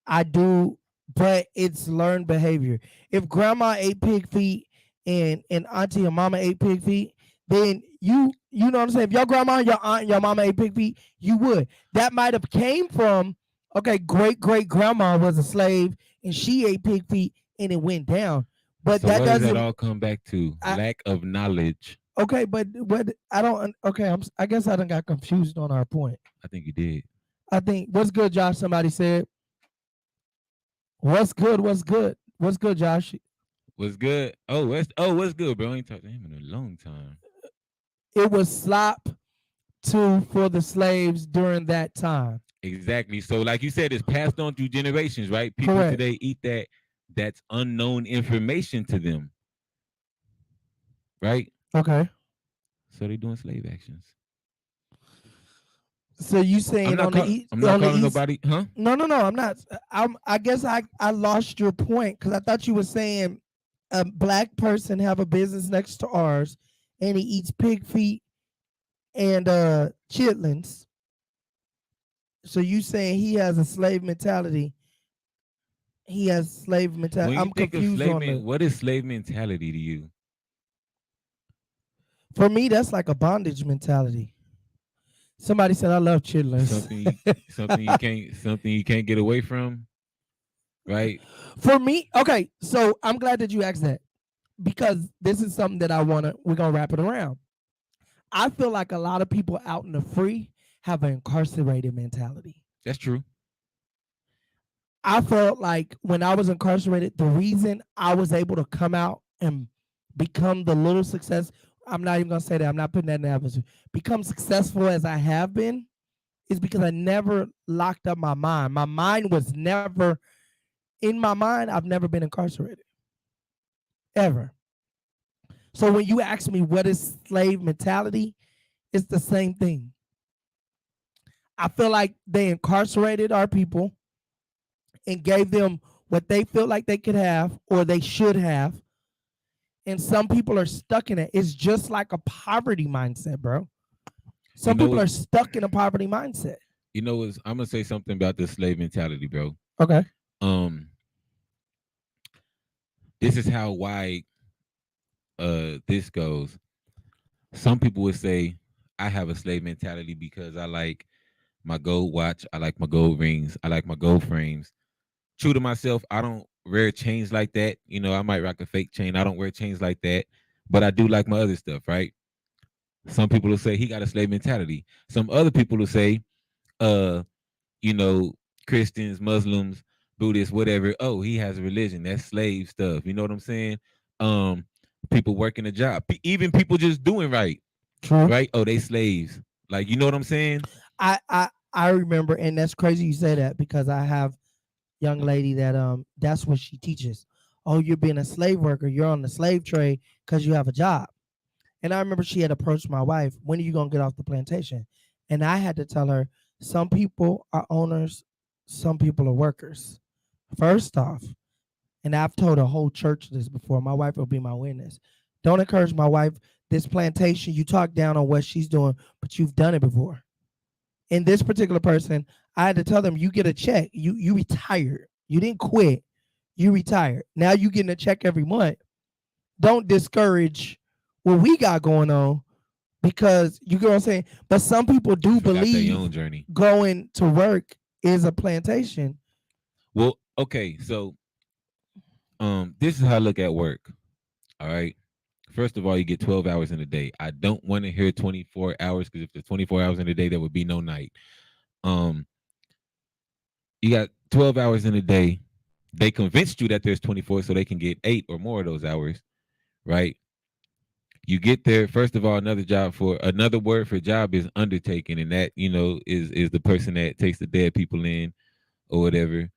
I do, but it's learned behavior. If grandma ate pig feet and auntie and mama ate pig feet, then you know what I'm saying. If your grandma, your aunt, and your mama ate pig feet, you would. That might have came from okay, great grandma was a slave and she ate pig feet and it went down. But So that what does that doesn't. all come back to? I, Lack of knowledge. okay, but what I don't. Okay, I guess I done got confused on our point. I think you did. I think what's good, Josh. Somebody said what's good. What's good. What's good, Josh? What's good? What's good, bro? I ain't talked to him in a long time. It was slop too for the slaves during that time. Exactly. So, like you said, it's passed on through generations, right? People Correct. today eat that. That's unknown information to them, right? Okay. So they doing slave actions. So you saying on the east? I'm not on the calling east? nobody, huh? No, I'm not. I guess I lost your point because I thought you were saying a black person have a business next to ours, and he eats pig feet and chitlins. So you saying he has a slave mentality? He has slave mentality. When you I'm think of confused on slave, the. what is slave mentality to you? For me, that's like a bondage mentality. Somebody said I love chitlins. Something you can't get away from, right? For me, okay. So I'm glad that you asked that because this is something that we're gonna wrap it around. I feel like a lot of people out in the free have an incarcerated mentality. That's true. I felt like when I was incarcerated, the reason I was able to come out and become the little success, I'm not even gonna say that, I'm not putting that in the atmosphere, become successful as I have been, is because I never locked up my mind. My mind was never, in my mind, I've never been incarcerated. Ever. So when you ask me what is slave mentality, it's the same thing. I feel like they incarcerated our people and gave them what they feel like they could have or they should have. And some people are stuck in it. It's just like a poverty mindset, bro. Some people are stuck in a poverty mindset. You know, I'm gonna say something about the slave mentality, bro. Okay. This is how wide this goes. Some people would say I have a slave mentality because I like my gold watch, I like my gold rings, I like my gold frames. True to myself, I don't wear chains like that. You know, I might rock a fake chain. I don't wear chains like that, but I do like my other stuff, right? Some people will say he got a slave mentality. Some other people will say, you know, Christians, Muslims, Buddhists, whatever. Oh, he has a religion. That's slave stuff. You know what I'm saying? People working a job, even people just doing right. True. Right? Oh, they slaves. Like, you know what I'm saying? I remember, and that's crazy you say that because I have young lady that that's what she teaches. Oh, you're being a slave worker. You're on the slave trade because you have a job. And I remember she had approached my wife, when are you going to get off the plantation? And I had to tell her, some people are owners, some people are workers. First off, and I've told a whole church this before, my wife will be my witness. Don't encourage my wife. This plantation, you talk down on what she's doing, but you've done it before. And this particular person, I had to tell them, you get a check. You retired. You didn't quit. You retired. Now you getting a check every month. Don't discourage what we got going on because you get what I'm saying. But some people do believe their own journey. Going to work is a plantation. Well, okay, so this is how I look at work. All right. First of all, you get 12 hours in a day. I don't want to hear 24 hours because if there's 24 hours in a day, there would be no night. You got 12 hours in a day. They convinced you that there's 24 so they can get 8 or more of those hours, right? You get there. First of all, another word for job is undertaking, and that, you know, is the person that takes the dead people in or whatever.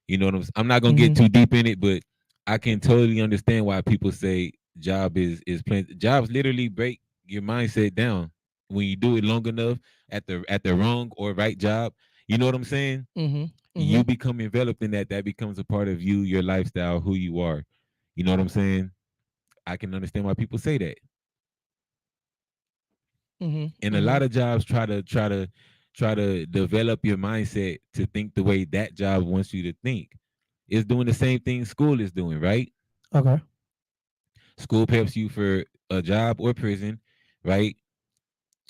You know what I'm not gonna get too deep in it, but I can totally understand why people say job is playing. Jobs literally break your mindset down when you do it long enough at the wrong or right job. You know what I'm saying? You become enveloped in that. That becomes a part of you, your lifestyle, who you are. You know what I'm saying? I can understand why people say that. And a lot of jobs try to develop your mindset to think the way that job wants you to think. It's doing the same thing school is doing, right? Okay. School preps you for a job or prison, right?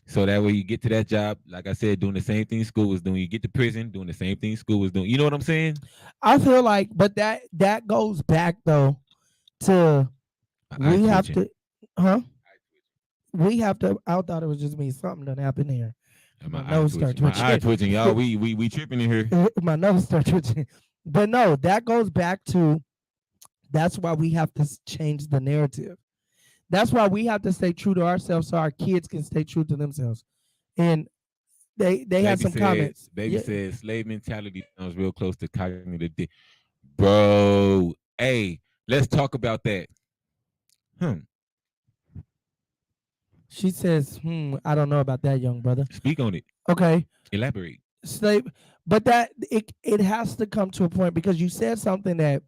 So that way you get to that job, like I said, doing the same thing school was doing. You get to prison, doing the same thing school was doing. You know what I'm saying? I feel like, but that goes back though to Eye we have twitching. to, huh? We have to. I thought it was just me. Something done happened here. My My eye nose start twitching. My eye twitching. twitching, y'all. We tripping in here. My nose start twitching. But no, that goes back to. That's why we have to change the narrative. That's why we have to stay true to ourselves so our kids can stay true to themselves. And they had some comments. Baby Yeah, said slave mentality sounds real close to cognitive bro. Hey, let's talk about that. Hmm. she says, I don't know about that, young brother. Speak on it. Okay, Elaborate. slave, but that it has to come to a point because you said something that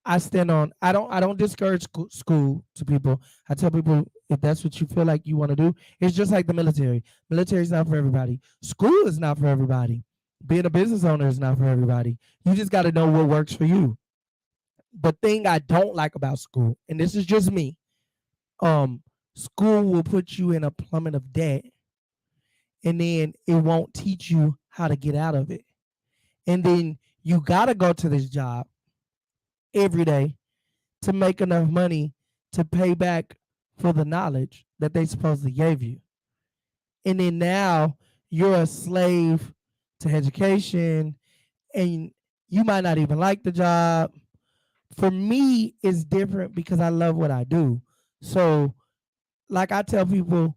I stand on. I don't discourage school to people. I tell people if that's what you feel like you want to do, it's just like the military. Military is not for everybody. School is not for everybody. Being a business owner is not for everybody. You just got to know what works for you. The thing I don't like about school, and this is just me, um, school will put you in a plummet of debt, and then it won't teach you how to get out of it. And then you got to go to this job every day to make enough money to pay back for the knowledge that they supposedly gave you. And then now you're a slave to education and you might not even like the job. For me, it's different because I love what I do. So, like I tell people,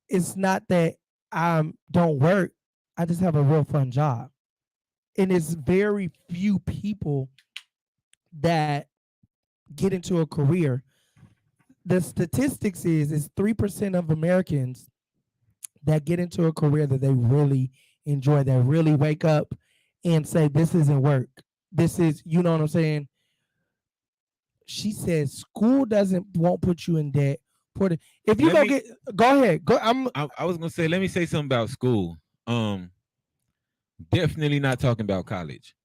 it's not that I don't work, I just have a real fun job. And it's very few people that get into a career. The statistics is it's 3% of Americans that get into a career that they really enjoy, that really wake up and say, this isn't work. This is, you know what I'm saying? She says school won't put you in debt. If you go ahead. I was gonna say, let me say something about school. Definitely not talking about college.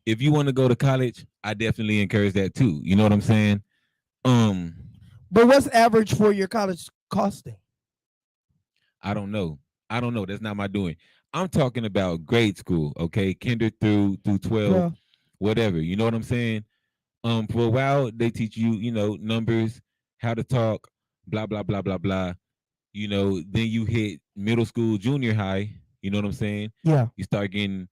If you want to go to college, I definitely encourage that too. You know what I'm saying? But what's average for your college costing? I don't know. That's not my doing. I'm talking about grade school, okay? Kinder through 12, Yeah. whatever. You know what I'm saying? For a while they teach you, numbers, how to talk, blah blah blah blah blah. Then you hit middle school, junior high. You know what I'm saying? Yeah. You start getting.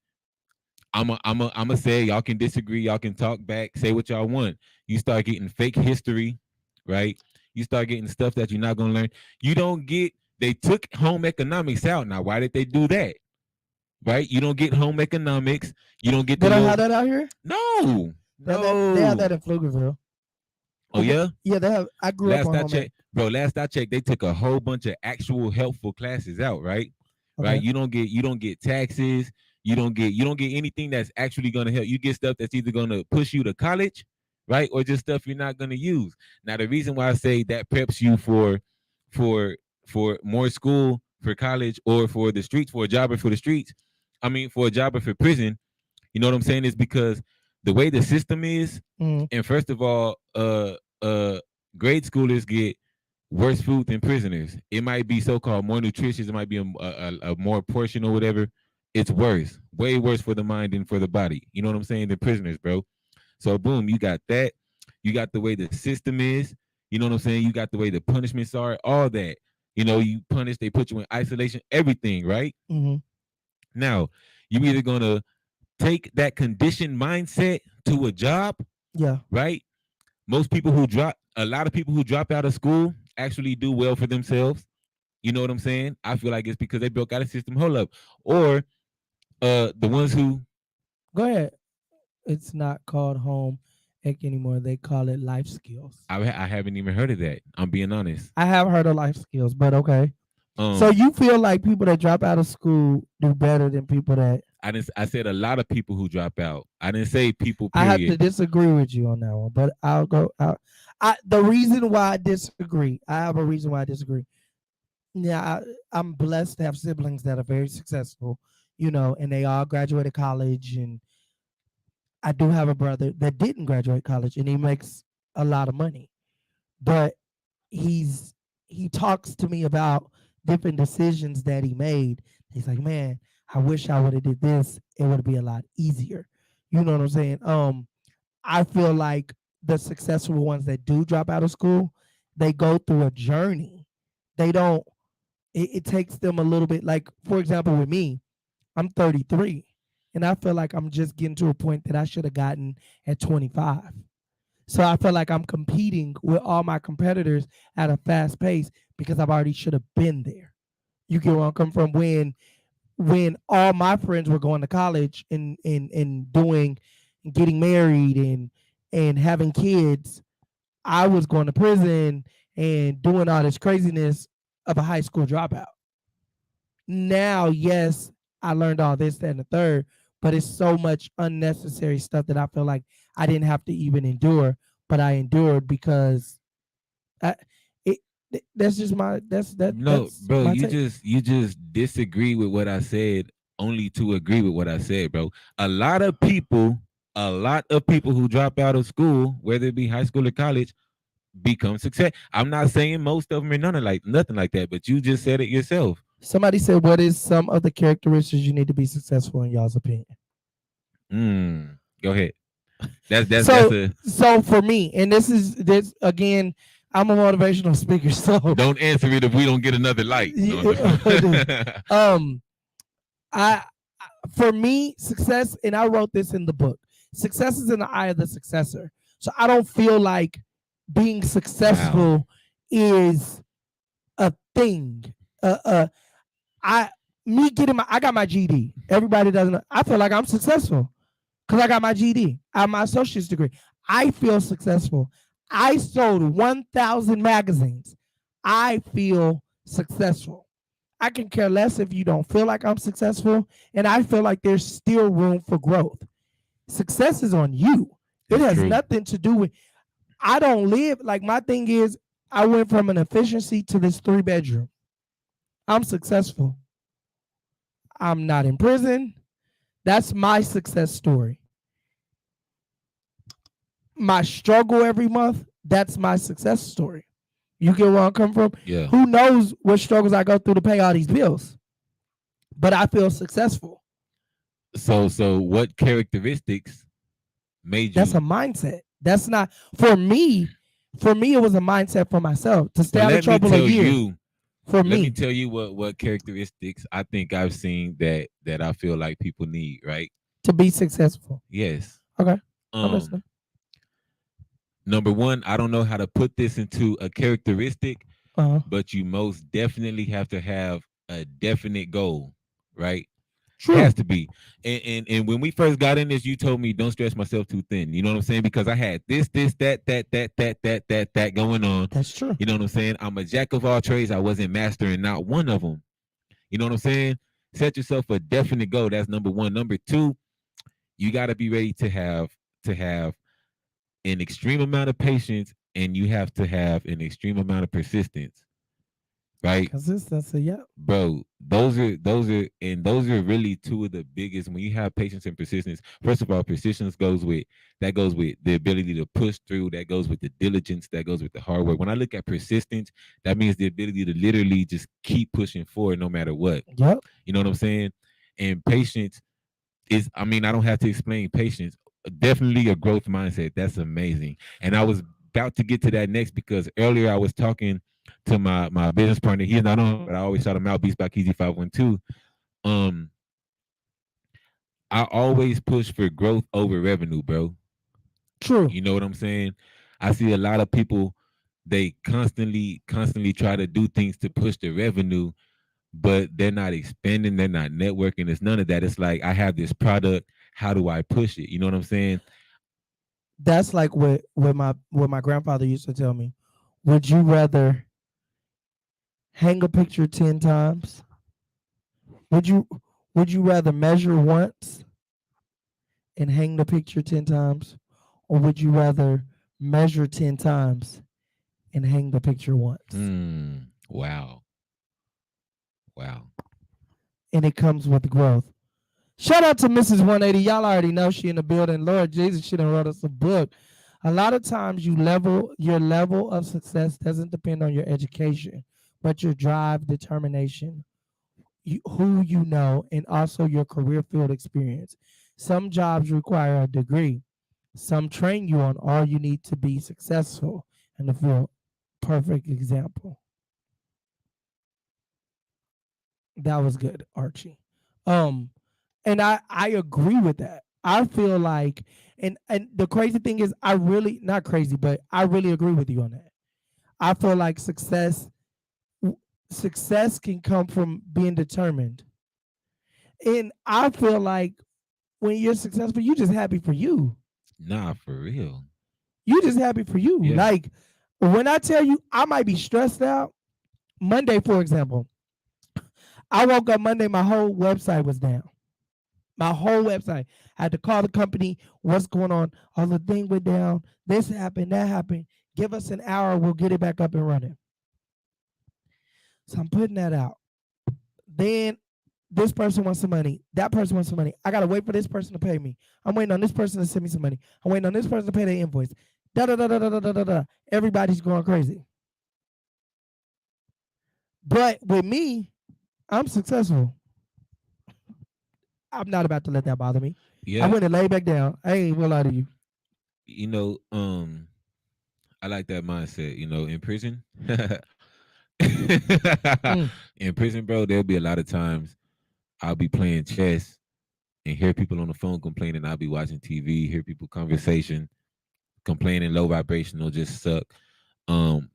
I'm a say y'all can disagree, y'all can talk back, say what y'all want. You start getting fake history, right? You start getting stuff that you're not gonna learn. You don't get. They took home economics out. Now, why did they do that? Right? You don't get home economics. You don't get They the. don't have that out here? No. They have that in Pflugerville. Oh yeah? Yeah, they have. I grew up on home ec. Last I checked, they took a whole bunch of actual helpful classes out, right? Okay. Right? You don't get taxes. You don't get anything that's actually gonna help. You get stuff that's either gonna push you to college, right? Or just stuff you're not gonna use. Now, the reason why I say that preps you for more school, for college, or for the streets, for a job or for the streets, for a job or for prison, you know what I'm saying, is because the way the system is, and first of all, grade schoolers get worse food than prisoners. It might be so-called more nutritious. It might be a more portion or whatever. It's worse, way worse for the mind than for the body. You know what I'm saying? Than prisoners, bro. So boom, you got that. You got the way the system is. You know what I'm saying? You got the way the punishments are. All that. You punish. They put you in isolation. Everything, right? Mm-hmm. Now, you either gonna take that conditioned mindset to a job, yeah, right? A lot of people who drop out of school actually do well for themselves. You know what I'm saying? I feel like it's because they broke out a system. Hold up. Or the ones who. Go ahead. It's not called home ec anymore. They call it life skills. I haven't even heard of that. I'm being honest. I have heard of life skills, but okay. So you feel like people that drop out of school do better than people that? I said a lot of people who drop out. I didn't say people. Period. I have to disagree with you on that one, but I'll go out. The reason why I disagree, I have a reason why I disagree. Yeah, I'm blessed to have siblings that are very successful, and they all graduated college. And I do have a brother that didn't graduate college, and he makes a lot of money. But he talks to me about different decisions that he made. He's like, man, I wish I would have did this. It would be a lot easier. You know what I'm saying? I feel like the successful ones that do drop out of school, they go through a journey. They don't. It takes them a little bit. Like for example, with me, I'm 33, and I feel like I'm just getting to a point that I should have gotten at 25. So I feel like I'm competing with all my competitors at a fast pace because I've already should have been there. You get where I'm coming from? When all my friends were going to college and doing getting married and having kids, I was going to prison and doing all this craziness of a high school dropout. Now, yes, I learned all this, that, and the third, but it's so much unnecessary stuff that I feel like I didn't have to even endure, but I endured because I, it, that's just my No, that's bro, my you take. just disagree with what I said only to agree with what I said, bro. A lot of people, a lot of people who drop out of school, whether it be high school or college, become success. I'm not saying most of them are nothing like that, but you just said it yourself. Somebody said, "What is some of the characteristics you need to be successful in y'all's opinion?" Go ahead. That's So, a so for me, and this again, I'm a motivational speaker, so don't answer it if we don't get another light. No, um, I for me, success, and I wrote this in the book. Success is in the eye of the successor. So I don't feel like being wow. successful is a thing. I me getting I got my GD. Everybody doesn't know. I feel like I'm successful because I got my GD. I have my associate's degree. I feel successful. I sold 1,000 magazines. I feel successful. I can care less if you don't feel like I'm successful, and I feel like there's still room for growth. Success is on you. It has nothing to do with. I don't live like my thing is. I went from an efficiency to this 3-bedroom. I'm successful. I'm not in prison. That's my success story. My struggle every month, that's my success story. You get where I'm coming from? Yeah. Who knows what struggles I go through to pay all these bills? But I feel successful. So what characteristics made you? That's a mindset. That's not for me. For me, it was a mindset for myself to stay out of trouble a year. For me, let me tell you what characteristics I think I've seen that I feel like people need, right? To be successful. Yes. Okay. I'm listening. Number one, I don't know how to put this into a characteristic, but you most definitely have to have a definite goal, right? True. It has to be. And when we first got in this, you told me don't stretch myself too thin. You know what I'm saying? Because I had this, that going on. That's true. You know what I'm saying? I'm a jack of all trades. I wasn't mastering not one of them. You know what I'm saying? Set yourself a definite goal. That's number one. Number two, you got to be ready to have an extreme amount of patience, and you have to have an extreme amount of persistence. Right? Consistency, yeah. Bro, those are really two of the biggest. When you have patience and persistence, first of all, persistence goes with the ability to push through, that goes with the diligence, that goes with the hard work. When I look at persistence, that means the ability to literally just keep pushing forward no matter what. Yep. You know what I'm saying? And patience is, I mean, I don't have to explain patience. Definitely a growth mindset. That's amazing. And I was about to get to that next because earlier I was talking to my business partner. He's not on, but I always shout him out, Beats by Keezy 512. I always push for growth over revenue, bro. True. You know what I'm saying? I see a lot of people, they constantly try to do things to push the revenue, but they're not expanding, they're not networking. It's none of that. It's like, I have this product, how do I push it? You know what I'm saying? That's like what my grandfather used to tell me. Would you rather hang a picture 10 times? Would you rather measure once and hang the picture 10 times? Or would you rather measure 10 times and hang the picture once? Wow. And it comes with growth. Shout out to Mrs. 180. Y'all already know she in the building. Lord Jesus, she done wrote us a book. A lot of times your level of success doesn't depend on your education, but your drive, determination, who you know, and also your career field experience. Some jobs require a degree. Some train you on all you need to be successful in the field. Perfect example. That was good, Archie. Um, and I agree with that. I feel like, and the crazy thing is, I really not crazy, but I really agree with you on that. I feel like success can come from being determined, and I feel like when you're successful, you just happy for you. Nah, for real. You just happy for you. Yeah. Like when I tell you, I might be stressed out. Monday, for example, I woke up Monday, my whole website was down. My whole website. I had to call the company. What's going on? Oh, the thing went down. This happened. That happened. Give us an hour. We'll get it back up and running. So I'm putting that out. Then this person wants some money. That person wants some money. I gotta wait for this person to pay me. I'm waiting on this person to send me some money. I'm waiting on this person to pay their invoice. Da da da da da da da da. Everybody's going crazy. But with me, I'm successful. I'm not about to let that bother me. I Yeah. went and laid back down. I ain't gonna lie to you. You know, I like that mindset. You know, in prison, Mm. in prison, bro, there'll be a lot of times I'll be playing chess and hear people on the phone complaining. I'll be watching TV, hear people conversation, complaining, low vibrational, just suck.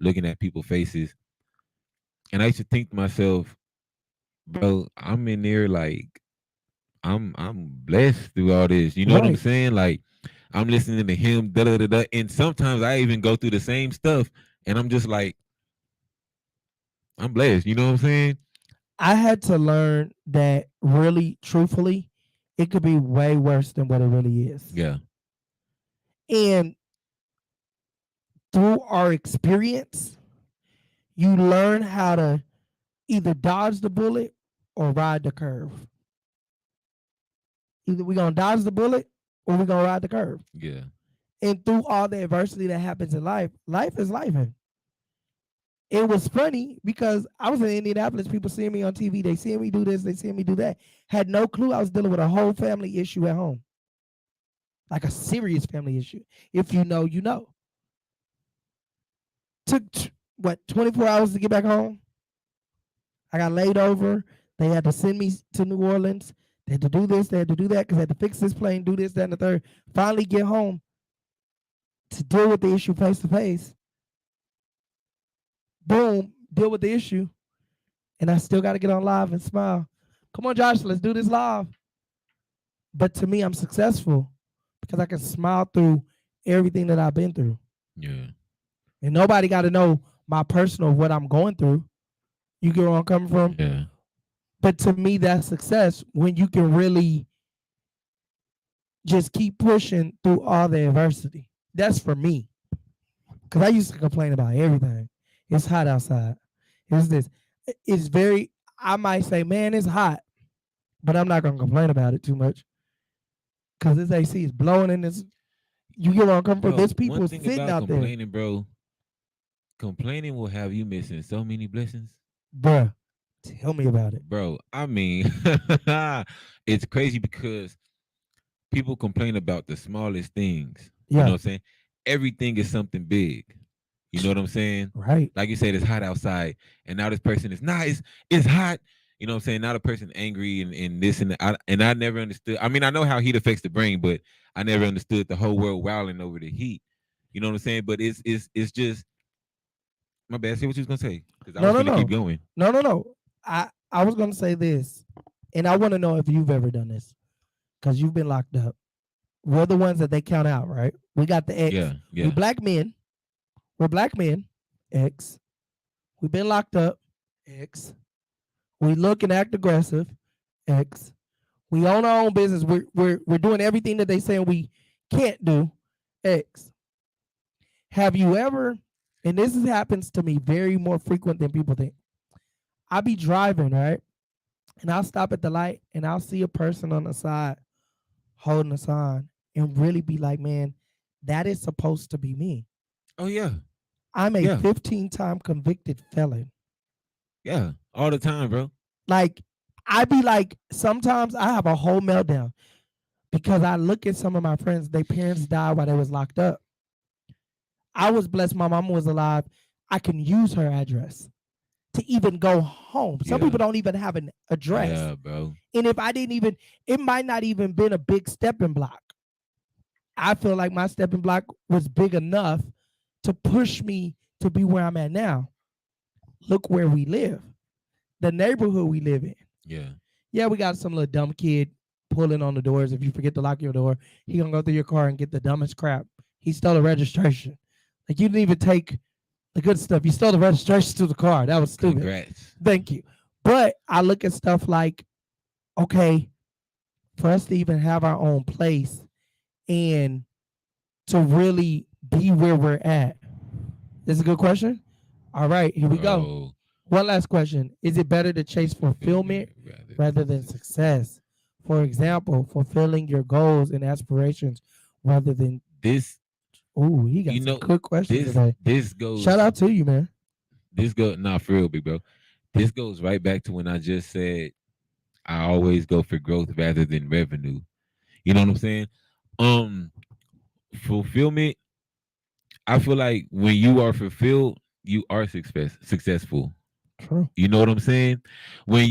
Looking at people's faces, and I used to think to myself, bro, I'm in there like I'm blessed through all this. You know what I'm Right. saying? Like I'm listening to him, da da da da. And sometimes I even go through the same stuff, and I'm just like, I'm blessed. You know what I'm saying? I had to learn that really, truthfully, it could be way worse than what it really is. Yeah, And through our experience, you learn how to either dodge the bullet or ride the curve. Either we're gonna dodge the bullet or we're gonna ride the curve. yeah, And through all the adversity that happens in life, life is life. It was funny because I was in Indianapolis, people seeing me on TV, they seeing me do this, they seeing me do that. Had no clue I was dealing with a whole family issue at home. Like a serious family issue. If you know, you know. Took what 24 hours to get back home. I got laid over. They had to send me to New Orleans. They had to do this, they had to do that because they had to fix this plane, do this, that, and the third. Finally get home to deal with the issue face to face. Boom, deal with the issue. And I still got to get on live and smile. Come on, Josh, let's do this live. But to me, I'm successful because I can smile through everything that I've been through. yeah, And nobody got to know my personal what I'm going through. You get where I'm coming from? yeah, But to me, that's success when you can really just keep pushing through all the adversity. That's for me. Because I used to complain about everything. It's hot outside. It's this. It's very, I might say, man, it's hot. But I'm not going to complain about it too much. Because this AC is blowing in this. You get where I'm coming from? bro. There's people One thing sitting about out there. complaining, bro, complaining will have you missing so many blessings, Bruh, tell me about it. bro. I mean, it's crazy because people complain about the smallest things. You know Yeah, what I'm saying? Everything is something big. You know what I'm saying? right. Like you said, it's hot outside, and now this person is nice. It's hot. You know what I'm saying? Now the person angry and this and that. And I never understood. I mean, I know how heat affects the brain, but I never understood the whole world wilding over the heat. You know what I'm saying? But it's just my bad. Say what you was gonna say because I No, was no, gonna keep no. going. No, no, no. I was going to say this, and I want to know if you've ever done this because you've been locked up. We're the ones that they count out, right? We got the X. Yeah, We yeah, black men. We're black men. X. We've been locked up. X. We look and act aggressive. X. We own our own business. We're doing everything that they say we can't do. X. Have you ever, and this happens to me very more frequent than people think. I'll be driving, right? And I'll stop at the light and I'll see a person on the side holding a sign and really be like, man, that is supposed to be me. Oh yeah. I'm a Yeah. 15-time convicted felon. Yeah. All the time, bro. Like, I be like, sometimes I have a whole meltdown because I look at some of my friends, their parents died while they was locked up. I was blessed my mama was alive. I can use her address to even go home. Some Yeah. people don't even have an address. Yeah, bro. And if I didn't even, it might not even been a big stepping block. I feel like my stepping block was big enough to push me to be where I'm at now. Look where we live, the neighborhood we live in. Yeah. Yeah, we got some little dumb kid pulling on the doors. If you forget to lock your door, he gonna go through your car and get the dumbest crap. He stole a registration. Like, you didn't even take the good stuff. You stole the registration to the car. That was stupid. Congrats. Thank you. But I look at stuff like, okay, for us to even have our own place and to really be where we're at. This is a good question. All right, here we go. Oh, One last question. Is it better to chase fulfillment rather than success? For example, fulfilling your goals and aspirations rather than this oh, he got You some know, good questions this today. this goes Shout out to you, man. this go nah for real, big bro. This goes right back to when I just said I always go for growth rather than revenue. You know what I'm saying? Um Fulfillment, I feel like when you are fulfilled, you are successful. True. You know what I'm saying? When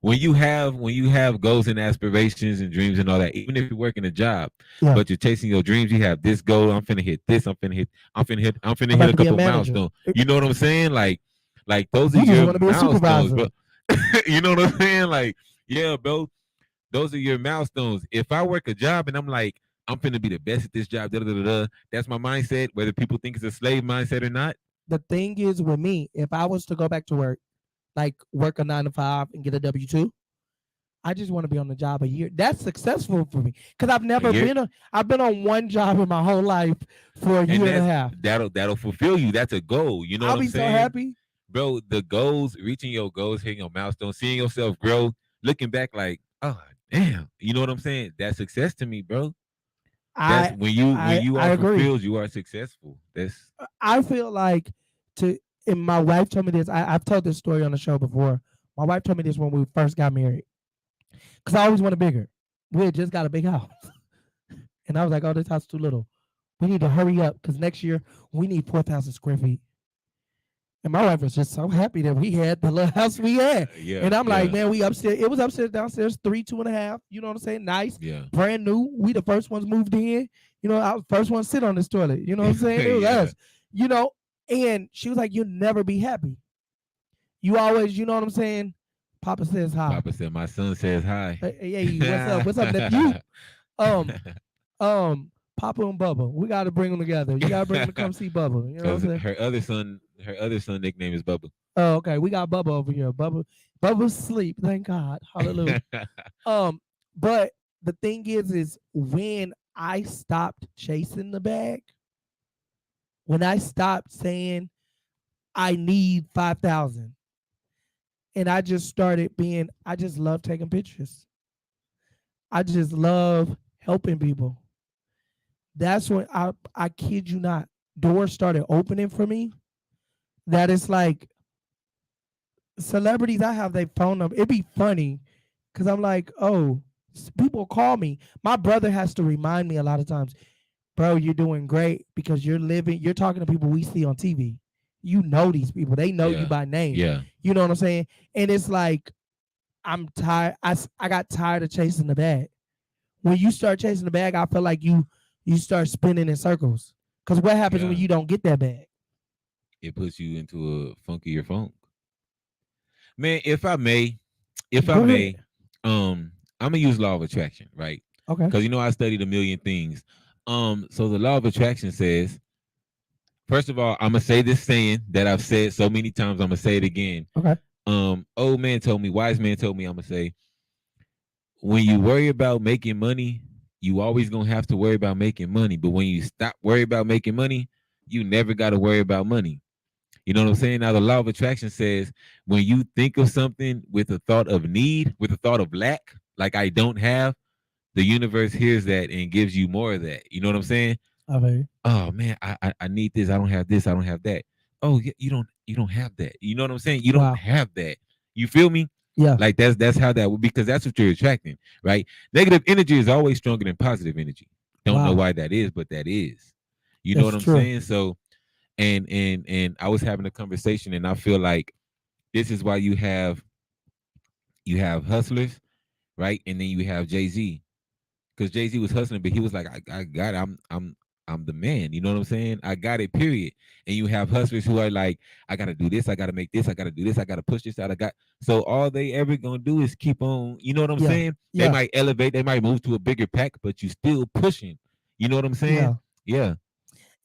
when you have goals and aspirations and dreams and all that, even if you're working a job, Yeah. but you're chasing your dreams, you have this goal. I'm finna hit this. I'm finna hit I'm a about to be a couple manager. milestones. You know what I'm saying? Like those are You just your want to be a milestones, supervisor. bro. You know what I'm saying? Like, yeah, bro. Those are your milestones. If I work a job and I'm like, I'm finna be the best at this job, that's my mindset, whether people think it's a slave mindset or not. The thing is with me, if I was to go back to work, like work a 9 to 5 and get a W-2, I just want to be on the job a year. That's successful for me because I've never year? I've been on one job in my whole life for a year and a half. That'll fulfill you. That's a goal. You know I'll what be I'm so saying? happy. Bro, the goals, reaching your goals, hitting your milestones, seeing yourself grow, looking back like, oh damn, you know what I'm saying? That's success to me, bro. That's when you I are agree. fulfilled, you are successful. That's I feel like and my wife told me this. I've told this story on the show before. My wife told me this when we first got married. Because I always wanted bigger. We had just got a big house. And I was like, oh, this house is too little. We need to hurry up because next year we need 4,000 square feet. And my wife was just so happy that we had the little house we had. yeah. And I'm like, yeah, man, we upstairs. It was upstairs, downstairs, 3, 2.5. You know what I'm saying? Nice, yeah. brand new. We the first ones moved in. You know, I was the first one to sit on this toilet. You know what I'm saying? It was Yeah. us. You know, and she was like, you'll never be happy. You always, you know what I'm saying? Papa says hi. Papa said, my son says hi. Hey, what's up? What's up, nephew? Papa and Bubba. We got to bring them together. You got to bring them to come see Bubba. You know what I'm saying? Her other son nickname is Bubba. Oh, okay. We got Bubba over here. Bubba's asleep. Thank God. Hallelujah. But the thing is when I stopped chasing the bag, when I stopped saying I need 5,000, and I just started being, I just love taking pictures. I just love helping people. That's when I kid you not, doors started opening for me. That it's like celebrities, I have their phone number. It'd be funny because I'm like, oh, people call me. My brother has to remind me a lot of times, bro, you're doing great because you're talking to people we see on TV. You know these people. They know you by name. Yeah. You know what I'm saying? And it's like, I'm tired. I got tired of chasing the bag. When you start chasing the bag, I feel like you start spinning in circles. Because what happens when you don't get that bag? It puts you into a funkier funk. Man, if I may, I'm gonna use law of attraction, right? Okay. Because I studied a million things. So the law of attraction says, first of all, I'm gonna say this saying that I've said so many times. I'm gonna say it again. Okay. Old man told me, wise man told me, I'm gonna say, when you worry about making money, you always gonna have to worry about making money. But when you stop worrying about making money, you never gotta worry about money. You know what I'm saying? Now the law of attraction says when you think of something with a thought of need, with a thought of lack, like I don't have, the universe hears that and gives you more of that. You know what I'm saying? Okay. Oh man, I need this. I don't have this. I don't have that. Oh yeah, you don't have that. You know what I'm saying? You don't Wow. have that. You feel me? Yeah. Like that's how that would, because that's what you're attracting, right? Negative energy is always stronger than positive energy. Don't know Wow. why that is, but that is. You know That's what I'm true. saying? So and I was having a conversation, and I feel like this is why you have hustlers, right? And then you have Jay-Z. Because Jay-Z was hustling, but he was like, I got it. I'm the man. You know what I'm saying? I got it, period. And you have hustlers who are like, I gotta do this, I gotta make this, I gotta do this, I gotta push this out. I got so all they ever gonna do is keep on, you know what I'm Yeah. saying? They Yeah. might elevate, they might move to a bigger pack, but you still pushing. You know what I'm saying? Yeah. Yeah.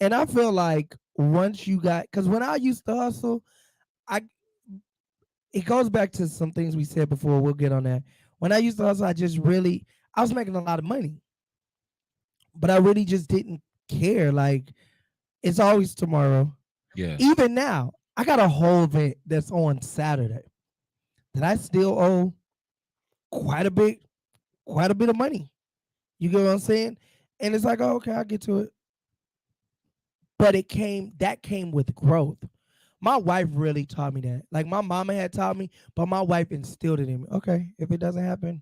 And I feel like once you got, because when I used to hustle, I it goes back to some things we said before. We'll get on that. When I used to hustle, I was making a lot of money, but I really just didn't care. Like, it's always tomorrow. Yeah. Even now, I got a whole event that's on Saturday that I still owe quite a bit, quite a bit of money. You get what I'm saying? And it's like, oh, okay, I'll get to it. But that came with growth. My wife really taught me that. Like my mama had taught me, but my wife instilled it in me. Okay, if it doesn't happen,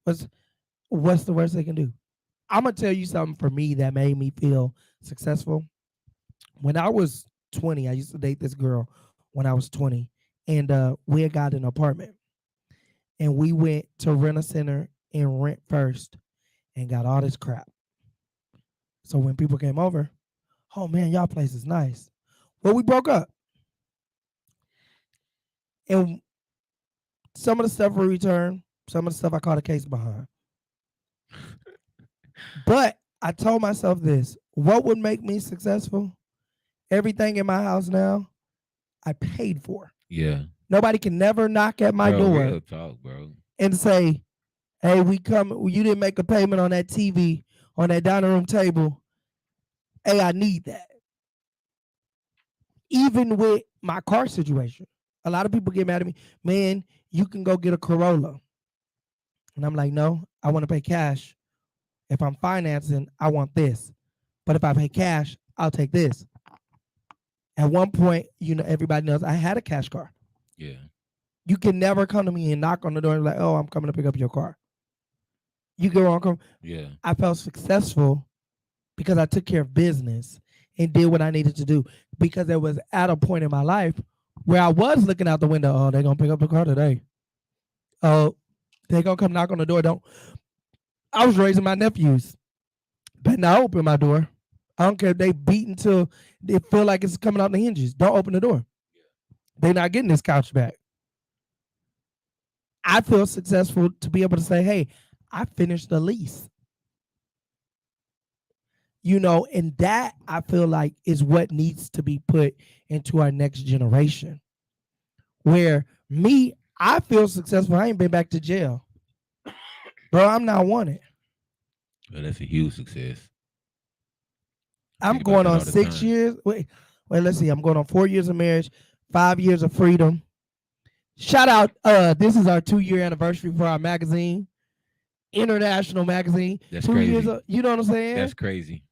what's the worst they can do? I'm gonna tell you something for me that made me feel successful. When I was 20, I used to date this girl when I was 20, and we had got an apartment, and we went to Rent a Center and Rent First, and got all this crap. So when people came over, oh man, y'all place is nice. Well, we broke up, and some of the stuff we returned, some of the stuff I caught a case behind. But I told myself this: what would make me successful? Everything in my house now, I paid for. Yeah. Nobody can never knock at my Bro, door real talk, bro. and say, "Hey, you didn't make a payment on that TV, on that dining room table. Hey, I need that." Even with my car situation, a lot of people get mad at me. Man, you can go get a Corolla. And I'm like, no, I want to pay cash. If I'm financing, I want this. But if I pay cash, I'll take this. At one point, everybody knows I had a cash car. Yeah. You can never come to me and knock on the door and be like, oh, I'm coming to pick up your car. You go on. Yeah. I felt successful because I took care of business and did what I needed to do, because it was at a point in my life where I was looking out the window. Oh, they're going to pick up the car today. Oh, they're going to come knock on the door. I was raising my nephews. But now open my door. I don't care if they beat until they feel like it's coming out the hinges. Don't open the door. They're not getting this couch back. I feel successful to be able to say, hey, I finished the lease. And that I feel like is what needs to be put into our next generation. Where I feel successful. I ain't been back to jail. Bro, I'm not wanted. Well, that's a huge success. I'm going on 6 years. Wait, let's see. I'm going on 4 years of marriage, 5 years of freedom. Shout out. This is our 2-year anniversary for our magazine, international magazine. That's 2 crazy. years of, you know what I'm saying? That's crazy.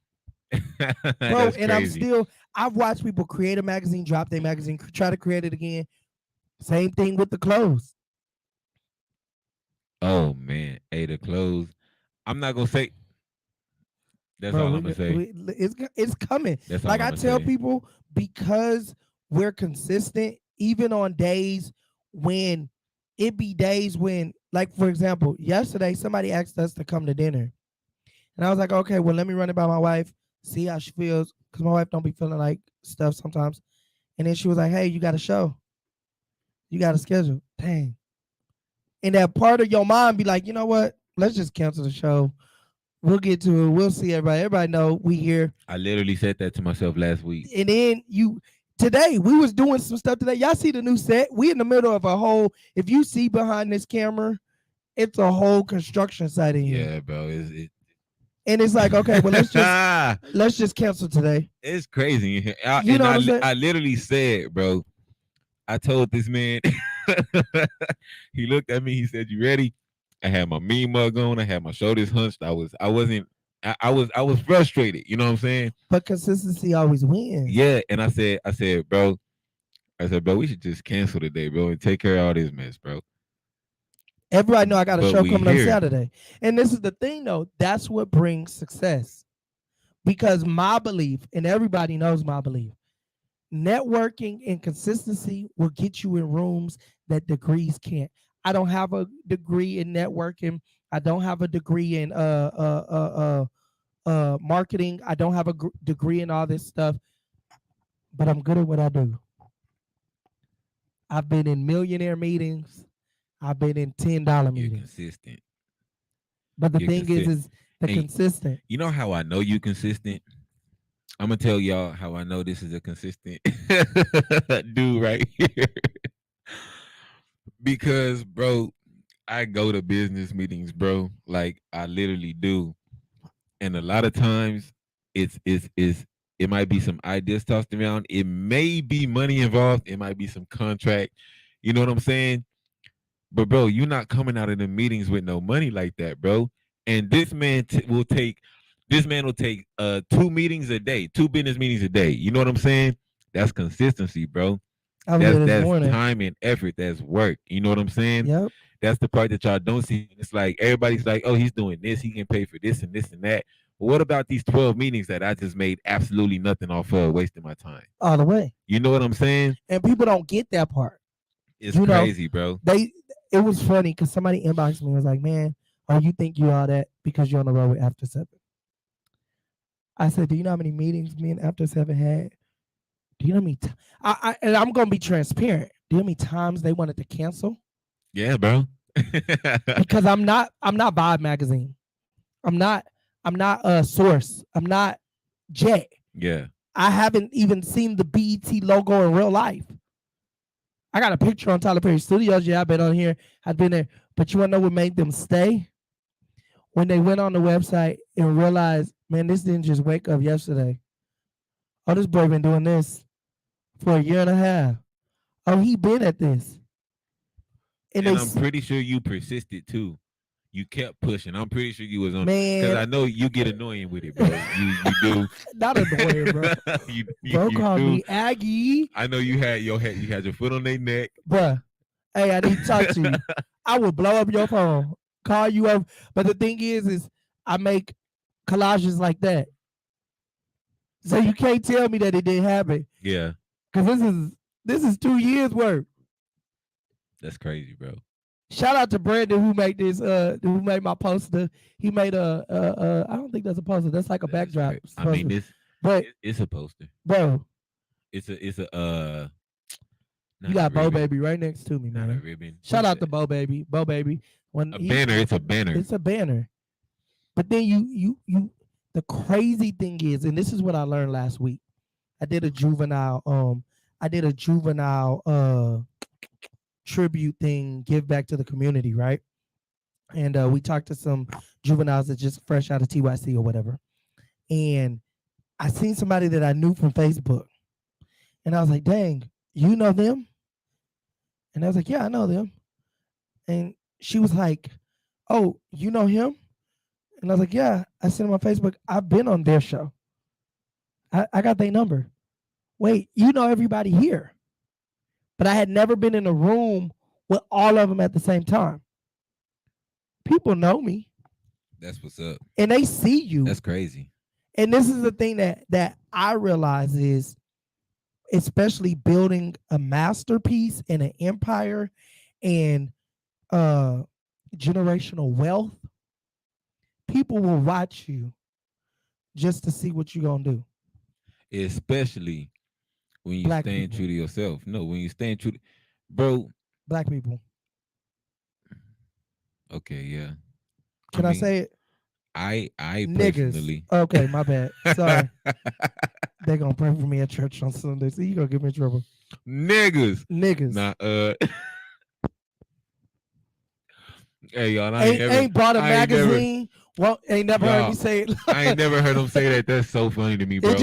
Bro, That's and crazy. I've watched people create a magazine, drop their magazine, try to create it again. Same thing with the clothes. Oh man, hey, the clothes. I'm not gonna say. That's Bro, all I'm gonna say. It's coming. That's all Like I'm I gonna tell say. people, because we're consistent, even on days when like for example, yesterday somebody asked us to come to dinner, and I was like, okay, well let me run it by my wife, see how she feels, because my wife don't be feeling like stuff sometimes. And then she was like, hey, you got a show, you got a schedule. Dang. And that part of your mind be like, you know what? Let's just cancel the show. We'll get to it. We'll see everybody. Everybody know we here. I literally said that to myself last week. And then today we was doing some stuff today. Y'all see the new set? We in the middle of a whole. If you see behind this camera, it's a whole construction site in here. Yeah, bro. And it's like, okay, well let's just cancel today. It's crazy. I literally said, bro. I told this man. He looked at me. He said, "You ready?" I had my mean mug on. I had my shoulders hunched. I was frustrated. You know what I'm saying? But consistency always wins. Yeah. And I said, bro, we should just cancel today, bro, and take care of all this mess, bro. Everybody know I got a But show we coming up here. Saturday. And this is the thing, though. That's what brings success. Because my belief, and everybody knows my belief, networking and consistency will get you in rooms that degrees can't. I don't have a degree in networking. I don't have a degree in marketing. I don't have a degree in all this stuff, but I'm good at what I do. I've been in millionaire meetings. I've been in $10 You're meetings. consistent. But the You're thing is the And consistent. You know how I know you consistent? I'm gonna tell y'all how I know this is a consistent dude right here. Because, bro, I go to business meetings, bro. Like I literally do. And a lot of times it might be some ideas tossed around. It may be money involved. It might be some contract. You know what I'm saying? But bro, you're not coming out of the meetings with no money like that, bro. And this man will take 2 meetings a day, 2 business meetings a day. You know what I'm saying? That's consistency, bro. I was there this That's morning. time and effort. That's work. You know what I'm saying? Yep. That's the part that y'all don't see. It's like everybody's like, oh, he's doing this. He can pay for this and this and that. But what about these 12 meetings that I just made absolutely nothing off of, wasting my time? All the way. You know what I'm saying? And people don't get that part. It's You know, crazy, bro. It was funny because somebody inboxed me and was like, man, oh, you think you are that because you're on the road with After 7. I said, do you know how many meetings me and After 7 had? Do you know how many and I'm gonna be transparent. Do you know how many times they wanted to cancel? Yeah, bro. Because I'm not Vibe Magazine. I'm not Source. I'm not Jet. Yeah. I haven't even seen the BET logo in real life. I got a picture on Tyler Perry Studios. Yeah, I've been on here. I've been there. But you want to know what made them stay? When they went on the website and realized, man, this didn't just wake up yesterday. Oh, this boy been doing this for a year and a half. Oh, he been at this. And I'm pretty sure you persisted too. You kept pushing. I'm pretty sure you was on, because I know you get annoying with it, bro. You do. Not annoying, bro. Bro called me Aggie. I know you had your foot on their neck, bruh. Hey, I need to talk to you. I would blow up your phone, call you up. But the thing is I make collages like that, so you can't tell me that it didn't happen. Yeah, because this is 2 years worth. That's crazy, bro. Shout out to Brandon who made this. Who made my poster? He made a. I don't think that's a poster. That's like a backdrop. I mean, it's a poster, bro. It's a. You got Bo Baby right next to me, man. Not a ribbon. Shout out to Bo Baby. Bo Baby. Banner. It's a banner. It's a banner. But then you. The crazy thing is, and this is what I learned last week. I did a juvenile. Tribute thing, give back to the community, right? And we talked to some juveniles that just fresh out of TYC or whatever. And I seen somebody that I knew from Facebook. And I was like, dang, you know them? And I was like, yeah, I know them. And she was like, oh, you know him? And I was like, yeah, I seen him on Facebook. I've been on their show. I got their number. Wait, you know everybody here. But I had never been in a room with all of them at the same time. People know me. That's what's up. And they see you. That's crazy. And this is the thing that I realize is, especially building a masterpiece and an empire and generational wealth, people will watch you just to see what you're going to do. Especially when you staying true to yourself. No, when you staying true to, bro. Black people. Okay, yeah. Can I say it? I niggas. Personally. Okay, my bad. Sorry. They're gonna pray for me at church on Sunday. So you gonna get me in trouble. Niggas. Nah, hey y'all, ain't bought a magazine. Well, ain't never heard me say it. I ain't never heard them say that. That's so funny to me, bro.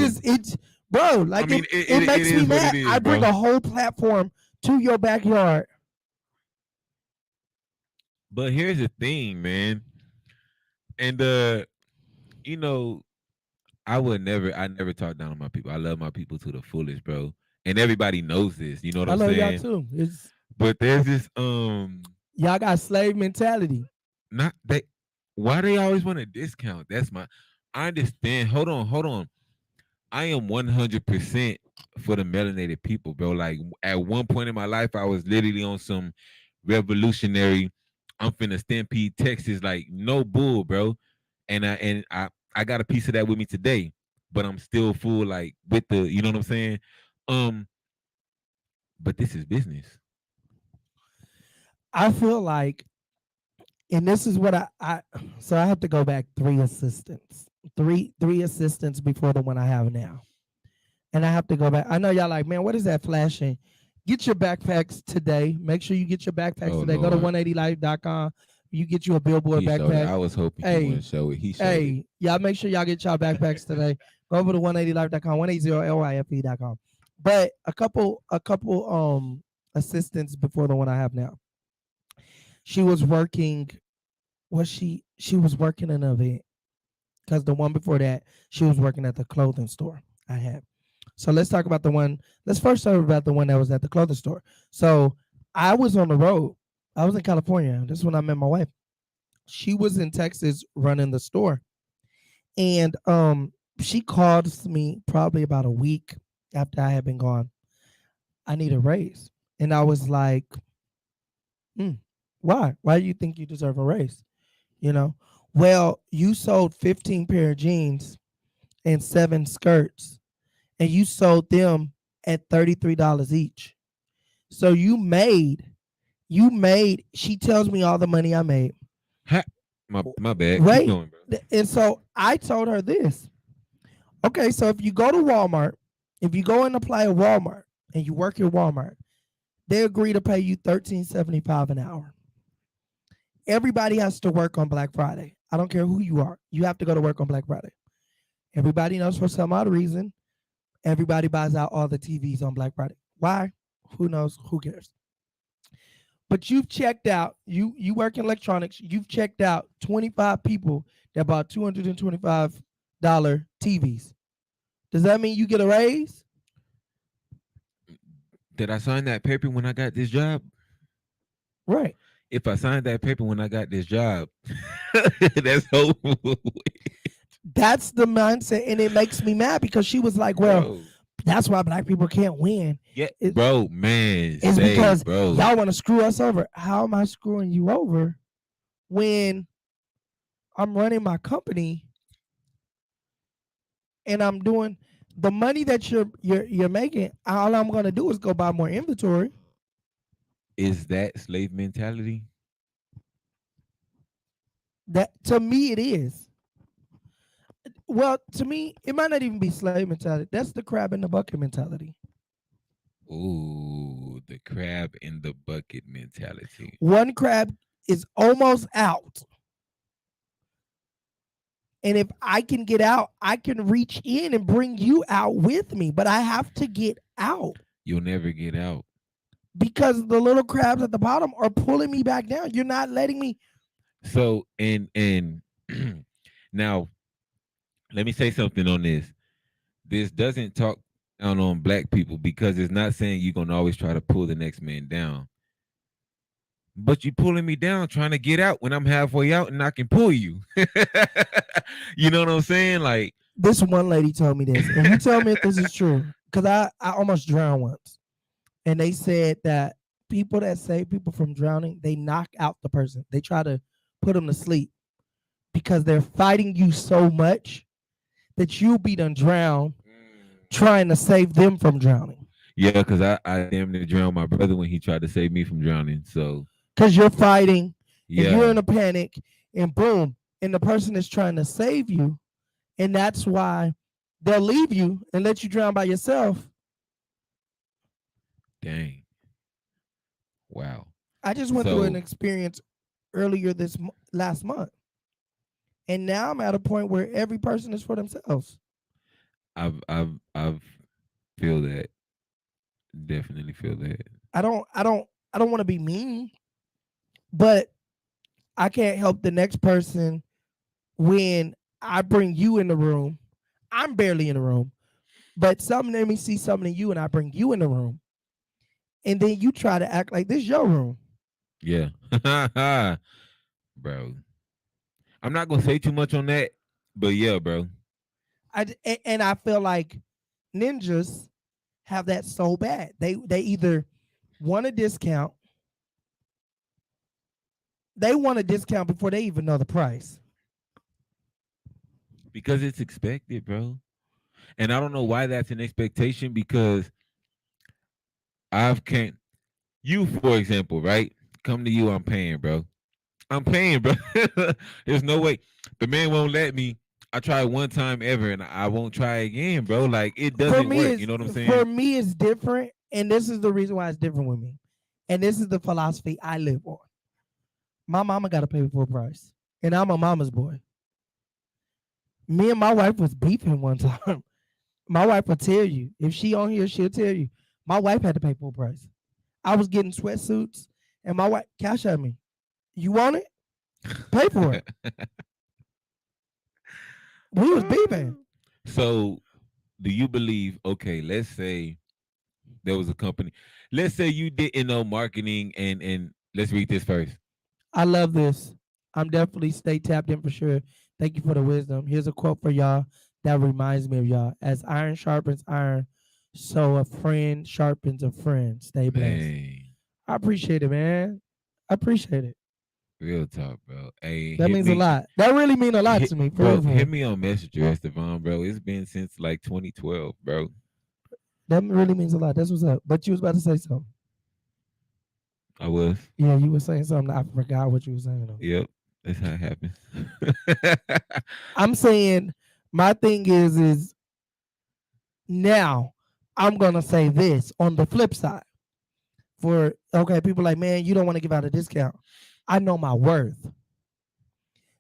Bro, like, I mean, it makes me mad. I bring a whole platform to your backyard. But here's the thing, man. And you know, I never talk down on my people. I love my people to the fullest, bro. And everybody knows this. You know what I I'm love y'all saying? too. It's But there's this y'all got slave mentality. not they why they always want to discount. That's my I understand. Hold on. I am 100% for the melanated people, bro. Like at one point in my life, I was literally on some revolutionary. I'm finna stampede Texas, like no bull, bro. And I got a piece of that with me today, but I'm still full, like with the, you know what I'm saying? Um, but this is business. I feel like, and this is what I so I have to go back three assistants before the one I have now. And I have to go back. I know y'all like, man, what is that flashing? Get your backpacks today. Make sure you get your backpacks Oh today. Go to Lord, 180life.com. You get you a billboard he showed it. backpack. I was hoping he Hey, wouldn't show it. He showed it. hey, y'all make sure y'all get y'all backpacks today. Go over to 180life.com, 180lyfe.com. But a couple assistants before the one I have now. She was working she was working an event because the one before that she was working at the clothing store I had. So let's talk about the one. Let's first talk about the one that was at the clothing store. So I was on the road. I was in California. This is when I met my wife. She was in Texas running the store, and she called me probably about a week after I had been gone. I need a raise, and I was like, hmm, why? Why do you think you deserve a raise? You know, well, you sold 15 pair of jeans and 7 skirts, and you sold them at $33 each. So you made, she tells me all the money I made. Ha, my bad. Keep Wait. going, bro. And so I told her this. Okay, so if you go to Walmart, if you go and apply at Walmart and you work at Walmart, they agree to pay you $13.75 an hour. Everybody has to work on Black Friday. I don't care who you are. You have to go to work on Black Friday. Everybody knows for some odd reason, everybody buys out all the TVs on Black Friday. Why? Who knows? Who cares? But you've checked out, you work in electronics, you've checked out 25 people that bought $225 TVs. Does that mean you get a raise? Did I sign that paper when I got this job? Right. If I signed that paper when I got this job, that's over. That's the mindset, and it makes me mad because she was like, well, Bro. that's why black people can't win. Yeah, It- bro, man. It's say, because bro. y'all want to screw us over. How am I screwing you over when I'm running my company and I'm doing the money that you're making? All I'm gonna do is go buy more inventory. Is that slave mentality? That to me it is. Well, to me, it might not even be slave mentality. That's the crab in the bucket mentality. Ooh, the crab in the bucket mentality. One crab is almost out. And if I can get out, I can reach in and bring you out with me. But I have to get out You'll never get out. because the little crabs at the bottom are pulling me back down. You're not letting me. So and now let me say something on this. This doesn't talk down on black people because it's not saying you're gonna always try to pull the next man down. But you pulling me down trying to get out when I'm halfway out and I can pull you. You know what I'm saying? Like, This one lady told me this, and you tell me if this is true. Because I almost drowned once. And they said that people that save people from drowning, they knock out the person. They try to put them to sleep because they're fighting you so much that you'll be done drown trying to save them from drowning. yeah, because I damn near drowned my brother when he tried to save me from drowning. So Because you're fighting and you're yeah, in a panic, and boom, and the person is trying to save you. And that's why they'll leave you and let you drown by yourself. dang, wow. I just went through an So experience earlier this last month. And now I'm at a point where every person is for themselves. I've feel that. Definitely feel that. I don't want to be mean, but I can't help the next person when I bring you in the room. I'm barely in the room, but something let me see something in you, and I bring you in the room, and then you try to act like this is your room. Yeah. Bro. I'm not gonna say too much on that, but yeah, bro. And I feel like ninjas have that so bad. They either want a discount, they want a discount before they even know the price. Because it's expected, bro. And I don't know why that's an expectation because I've can't you, for example, right? Come to you, I'm paying, bro. I'm paying, bro. There's no way. The man won't let me. I tried one time ever and I won't try again, bro. Like it For doesn't me, work. is You know what I'm for saying? me it's different, and this is the reason why it's different with me. And this is the philosophy I live on. My mama got to pay full price, and I'm a mama's boy. Me and my wife was beefing one time. My wife will tell you if she on here, she'll tell you. My wife had to pay full price. I was getting sweatsuits, and my wife cash at me. You want it? Pay for it. We was beefing. So, do you believe? Okay, let's say there was a company. Let's say you didn't know marketing, and let's read this first. I love this. I'm definitely stay tapped in for sure. Thank you for the wisdom. Here's a quote for y'all that reminds me of y'all. As iron sharpens iron, so a friend sharpens a friend. Stay blessed. Man, I appreciate it, man. I appreciate it. real talk, bro. Hey, That hit means a me, lot. That really mean a lot hit, to me. For bro. real, for Hit real. me on Messenger, Estevan, bro. It's been since like 2012, bro. That really means a lot. That's what's up. But you was about to say something. I was. Yeah, you were saying something. I forgot what you were saying. Though. Yep, that's how it happens. I'm saying my thing is now I'm gonna say this on the flip side. For okay, people like, man, you don't want to give out a discount. I know my worth.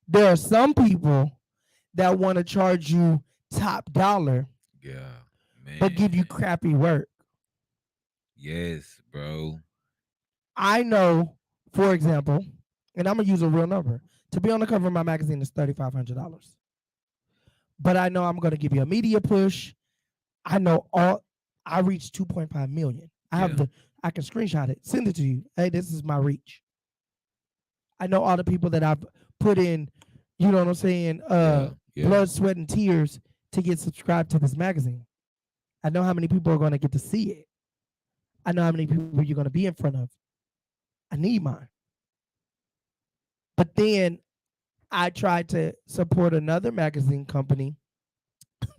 There are some people that want to charge you top dollar, Yeah, but give you man. crappy work. Yes, bro. I know, for example, and I'm gonna use a real number. To be on the cover of my magazine is $3,500. But I know I'm gonna give you a media push. I know all I reached 2.5 million. I have Yeah, I can screenshot it, send it to you. Hey, this is my reach. I know all the people that I've put in, you know what I'm saying, yeah, yeah. blood, sweat, and tears to get subscribed to this magazine. I know how many people are gonna get to see it. I know how many people you're gonna be in front of. I need mine. But then I tried to support another magazine company.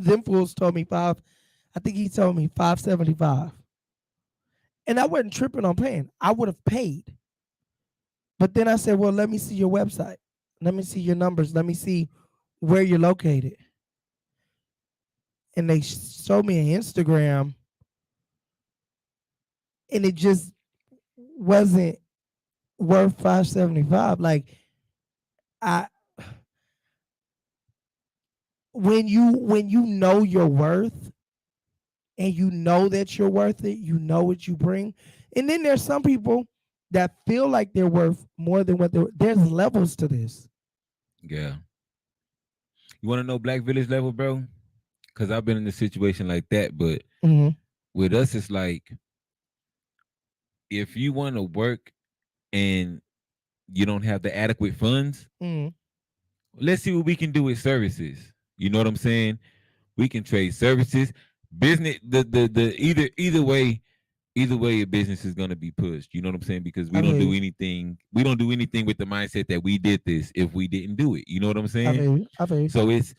Them fools told me I think he told me 575. And I wasn't tripping on paying. I would have paid. But then I said, well, let me see your website. Let me see your numbers. Let me see where you're located. And they showed me an Instagram, and it just wasn't worth 575. Like I when you know your worth and you know that you're worth it, you know what you bring. And then there's some people that feel like they're worth more than what there's levels to this. Yeah. You want to know Black Village level, bro? Because I've been in a situation like that. But Mm-hmm. with us, it's like if you want to work and you don't have the adequate funds, Mm-hmm. let's see what we can do with services. You know what I'm saying? We can trade services, business. The either way, a business is gonna be pushed. You know what I'm saying? Because we I don't feel do you. anything. We don't do anything with the mindset that we did this if we didn't do it. You know what I'm I saying? feel you. I feel you. So it's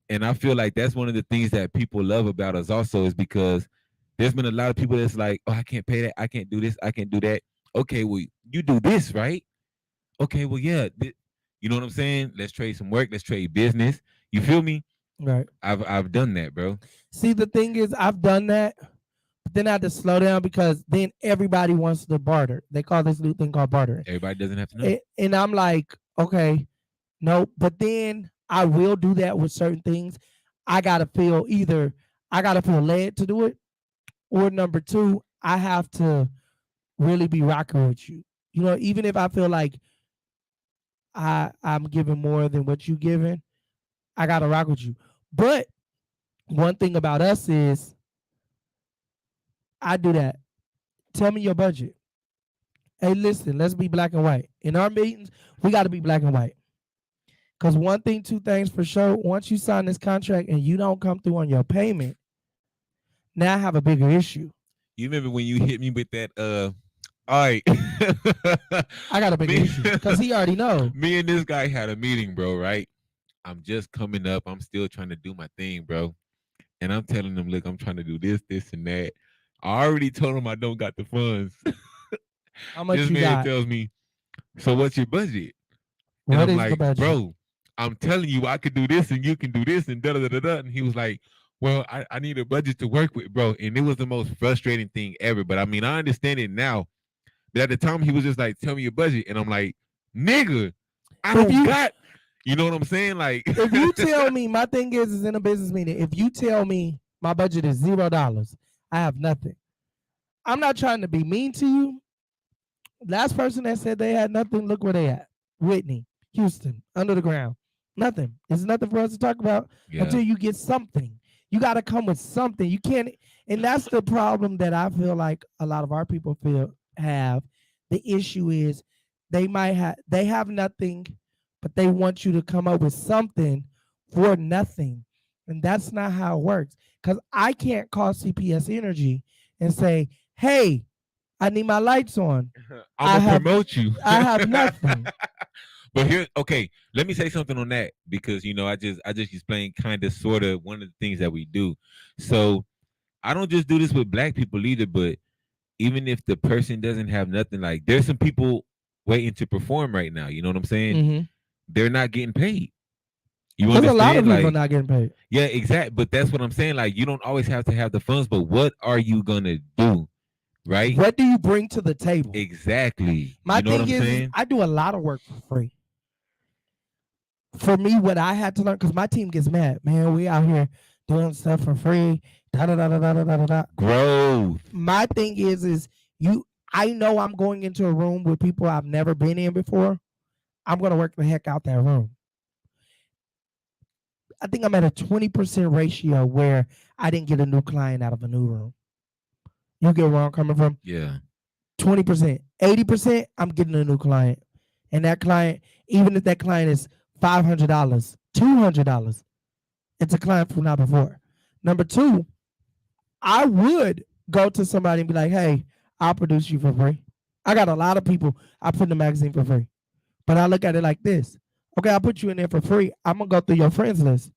and I feel like that's one of the things that people love about us also is because there's been a lot of people that's like, oh, I can't pay that, I can't do this, I can't do that. Okay, well, you do this, right? Okay, well, yeah, you know what I'm saying? Let's trade some work, let's trade business. You feel me? Right. I've done that, bro. See, the thing is, I've done that, but then I had to slow down because then everybody wants to barter. They call this new thing called bartering. Everybody doesn't have to know. And I'm like, okay, no, but then I will do that with certain things. I gotta feel either I gotta feel led to do it, or number two, I have to really be rocking with you. You know, even if I feel like I'm giving more than what you giving, I gotta rock with you. But one thing about us is I do that. Tell me your budget. Hey, listen, let's be black and white. In our meetings, we got to be black and white. Because one thing, two things for sure. Once you sign this contract and you don't come through on your payment, now I have a bigger issue. You remember when you hit me with that? All right. I got a bigger issue because he already know. Me and this guy had a meeting, bro. Right? I'm just coming up. I'm still trying to do my thing, bro. And I'm telling him, look, I'm trying to do this, and that. I already told him I don't got the funds. How much This you man got? tells me, so what's your budget? And What I'm is the like, budget? bro, I'm telling you I could do this and you can do this and da da da da. And he was like, well, I need a budget to work with, bro. And it was the most frustrating thing ever. But I mean, I understand it now. But at the time, he was just like, tell me your budget. And I'm like, nigga, I If don't you- got, you know what I'm saying? Like, If you tell me, my thing is in a business meeting, if you tell me my budget is $0, I have nothing. I'm not trying to be mean to you. Last person that said they had nothing, look where they at. Whitney, Houston, under the ground. Nothing. There's nothing for us to talk about yeah, until you get something. You got to come with something. You can't, and that's the problem that I feel like a lot of our people have. The issue is they have nothing, but they want you to come up with something for nothing. And that's not how it works. Because I can't call CPS Energy and say, hey, I need my lights on. I'm gonna promote you. I have nothing. But here, okay, let me say something on that because you know I just explained kind of sort of one of the things that we do. So I don't just do this with black people either, but even if the person doesn't have nothing, like there's some people waiting to perform right now. You know what I'm saying? Mhm. They're not getting paid. You There's a understand? lot of people Like, not getting paid. yeah, exactly. But that's what I'm saying. Like, you don't always have to have the funds, but what are you gonna do? Right? What do you bring to the table? Exactly. My you know thing what I'm is, saying? I do a lot of work for free. For me, what I had to learn, because my team gets mad, man, we out here doing stuff for free. Da da da da da da da da. Growth. My thing is you. I know I'm going into a room with people I've never been in before. I'm gonna work the heck out that room. I think I'm at a 20% ratio where I didn't get a new client out of a new room. You get where I'm coming from? Yeah. 20%. 80%, I'm getting a new client. And that client, even if that client is $500, $200, it's a client from now before. Number two, I would go to somebody and be like, hey, I'll produce you for free. I got a lot of people I put in the magazine for free. But I look at it like this. Okay, I'll put you in there for free. I'm going to go through your friends list.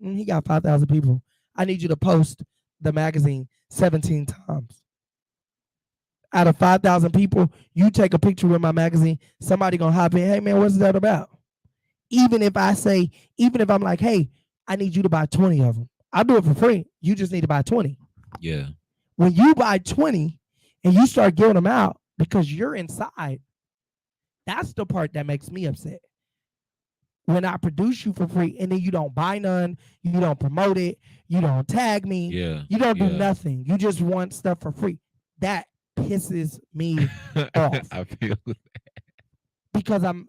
He got 5,000 people. I need you to post the magazine 17 times. Out of 5,000 people, you take a picture with my magazine, somebody going to hop in, hey, man, what's that about? Even if I'm like, hey, I need you to buy 20 of them. I'll do it for free. You just need to buy 20. Yeah. When you buy 20 and you start giving them out because you're inside, that's the part that makes me upset. When I produce you for free and then you don't buy none, you don't promote it, you don't tag me, Yeah. you don't do yeah. nothing. You just want stuff for free. That pisses me off. I feel Because I'm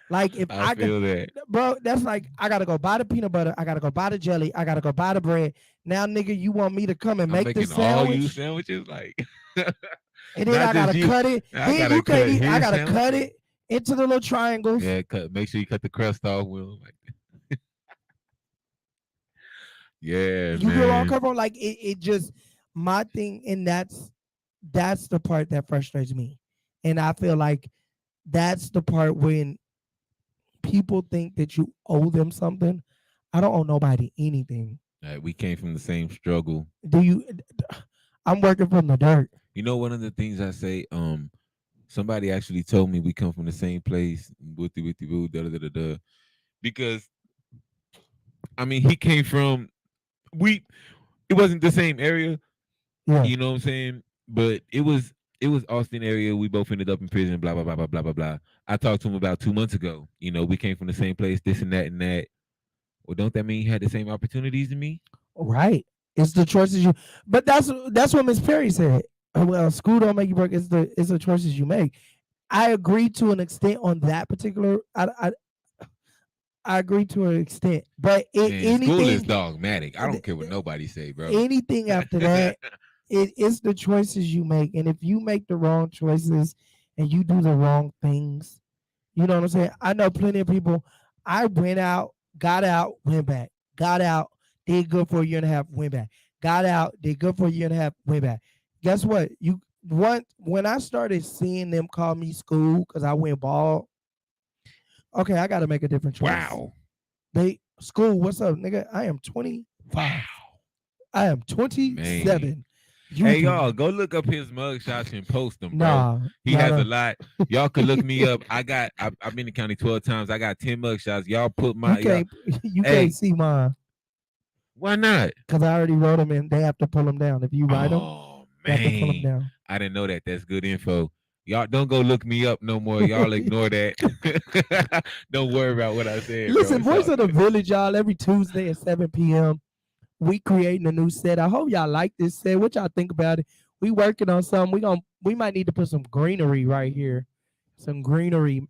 like, if I feel that. bro, that's like, I got to go buy the peanut butter. I got to go buy the jelly. I got to go buy the bread. Now, nigga, you want me to come and I'm make the making all you sandwich? sandwiches like And then not I got just to you. cut it. I Then gotta you cut can't eat. I his got to sandwich. cut it into the little triangles. yeah, make sure you cut the crust off with them. Like yeah, You get where I'm man. coming from? Like, it just, my thing, and that's the part that frustrates me. And I feel like that's the part when people think that you owe them something. I don't owe nobody anything. We came from the same struggle. Do you? I'm working from the dirt. You know, one of the things I say, somebody actually told me we come from the same place, wooty woo, da da da da da. Because I mean, he came from it wasn't the same area, Yeah. you know what I'm saying? But it was Austin area. We both ended up in prison, blah blah blah blah blah blah blah. I talked to him about 2 months ago. You know, we came from the same place, this and that and that. Well, don't that mean you had the same opportunities to me? Right. It's the choices you. But that's what Miss Perry said. Well, school don't make you work. It's the choices you make. I agree to an extent on that particular. I agree to an extent, but Man, school is anything dogmatic. I don't care what nobody say, bro. anything after that, it's the choices you make, and if you make the wrong choices and you do the wrong things, you know what I'm saying. I know plenty of people. I went out, got out, went back, got out, did good for a year and a half, went back, got out, did good for a year and a half, went back. Guess what? When I started seeing them call me school because I went bald, okay, I got to make a different choice. Wow. They school, what's up, nigga? I am 25. I am 27. Man. Hey, y'all, go look up his mugshots and post them, bro. Nah, He has a lot. Y'all can look me up. I've been to county 12 times. I got 10 mugshots. Y'all put my. You Hey. can't see mine Why not? because I already wrote them and they have to pull them down. If you write them, Oh, they have to pull them man. down. I didn't know that. That's good info. Y'all don't go look me up no more. Y'all ignore that. Don't worry about what I said. Listen, bro. Voice of the Village, y'all, every Tuesday at 7 p.m. We creating a new set. I hope y'all like this set. What y'all think about it? We working on something. We might need to put some greenery right here. Some greenery in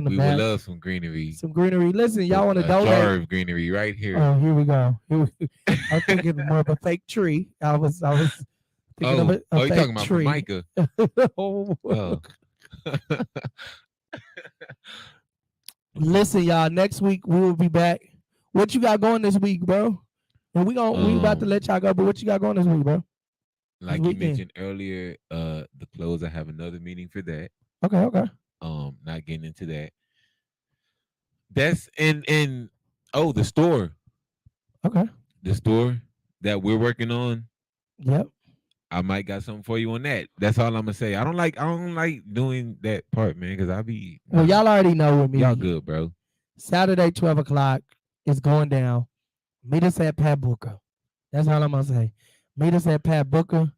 the We back. would love some greenery. Some greenery. Listen, y'all want to jar donate? of greenery right here. Oh, here we go. I'm thinking more of a fake tree. I was thinking of a you're fake talking about tree. Formica. Oh. Listen, y'all. Next week we will be back. What you got going this week, bro? And we about to let y'all go. But what you got going this week, bro? Like you mentioned earlier, the clothes. I have another meeting for that. Okay. Not getting into that. That's in the store. Okay. The store that we're working on. Yep. I might got something for you on that. That's all I'm gonna say. I don't like doing that part, man, because I be. Well, y'all already know with me. Y'all good, bro. Saturday, 12 o'clock is going down. Meet us at Pat Booker. That's all I'm gonna say. Meet us at Pat Booker.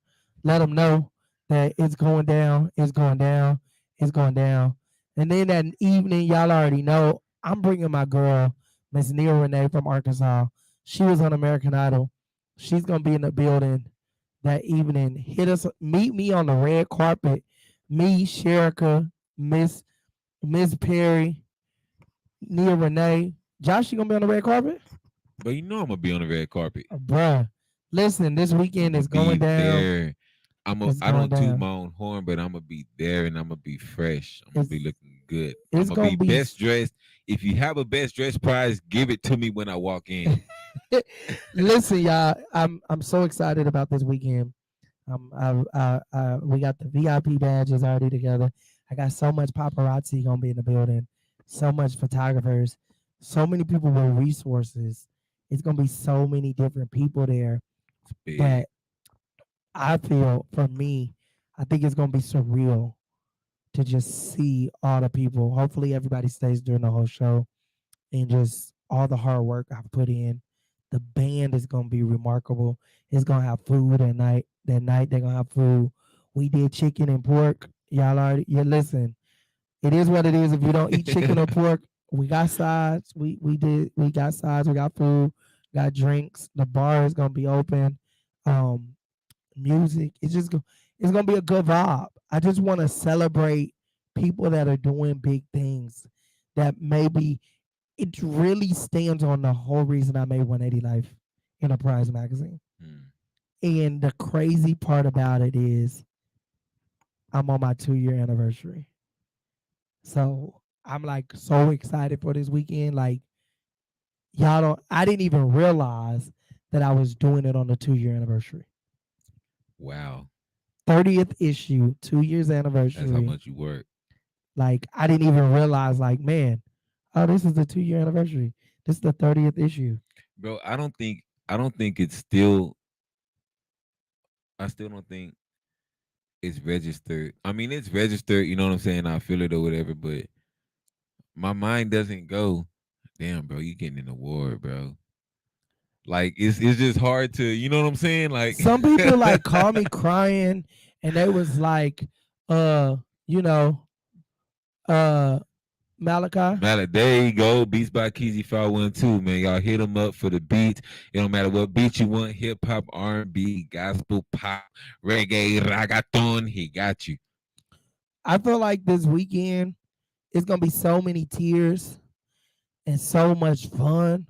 Let them know that it's going down. It's going down. It's going down. And then that evening, y'all already know I'm bringing my girl, Miss Nia Renee from Arkansas. She was on American Idol. She's gonna be in the building that evening. Meet me on the red carpet. Me, Sherika, Miss Perry, Nia Renee. Josh, you gonna be on the red carpet? But you know I'm gonna be on the red carpet. Bruh. Listen, this weekend is going down. There. I don't toot my own horn, but I'm gonna be there and I'm gonna be fresh. I'm gonna be looking good. I'm gonna be best dressed. If you have a best dressed prize, give it to me when I walk in. Listen, y'all, I'm so excited about this weekend. We got the VIP badges already together. I got so much paparazzi gonna be in the building, so much photographers, so many people with resources. It's gonna be so many different people there that I feel, for me, I think it's gonna be surreal to just see all the people. Hopefully everybody stays during the whole show and just all the hard work I've put in. The band is gonna be remarkable. It's gonna have food that night. That night they're gonna have food. We did chicken and pork. Listen, it is what it is. If you don't eat chicken or pork, we got sides. We got sides, we got food, got drinks. The bar is gonna be open. Music. It's gonna be a good vibe. I just want to celebrate people that are doing big things. That maybe it really stands on the whole reason I made 180 Life Enterprise magazine. And the crazy part about it is I'm on my 2-year anniversary. So I'm like so excited for this weekend. Like I didn't even realize that I was doing it on the 2-year anniversary. Wow. 30th issue, 2 years anniversary. That's how much you work. Like I didn't even realize, like, man, this is the 2-year anniversary. This is the 30th issue. Bro, I don't think it's still. I still don't think it's registered. I mean, it's registered, you know what I'm saying? I feel it or whatever, but my mind doesn't go, damn, bro, you getting an award, bro. Like it's just hard to, you know what I'm saying? Like some people like call me crying and they was like, Malachi. There you go. Beats by Kizzy 512, man. Y'all hit him up for the beats. It don't matter what beat you want, hip hop, R&B, gospel, pop, reggae, reggaeton, he got you. I feel like this weekend it's gonna be so many tears and so much fun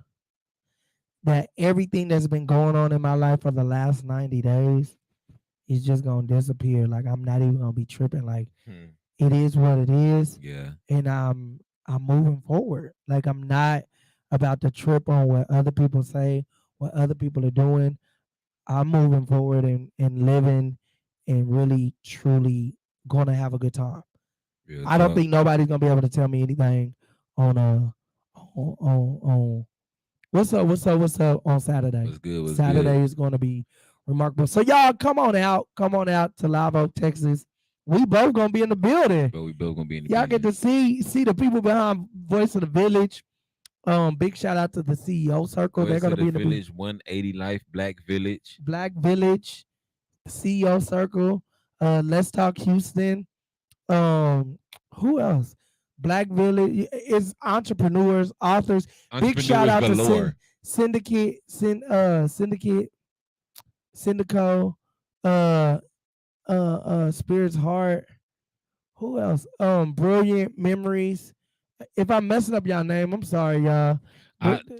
that everything that's been going on in my life for the last 90 days is just gonna disappear. Like I'm not even gonna be tripping. Like it is what it is. Yeah. And I'm moving forward. Like I'm not about to trip on what other people say, what other people are doing. I'm moving forward and living and really truly gonna have a good time. Real I don't talk. think nobody's gonna be able to tell me anything on on what's up on Saturday. What's good? What's Saturday good? is gonna be remarkable. So y'all come on out to Live Oak, Texas. We both gonna be in the building. But we both gonna be in the Y'all get to see the people behind Voice of the Village. Big shout out to the CEO Circle. They're gonna be in the Village, 180 Life, Black Village. Black Village, CEO Circle. Let's Talk Houston. Who else? Black Village is entrepreneurs, authors. Big shout out to Syndicate, Syndico, Spirit's Heart. Who else? Brilliant Memories. If I'm messing up y'all name, I'm sorry, y'all.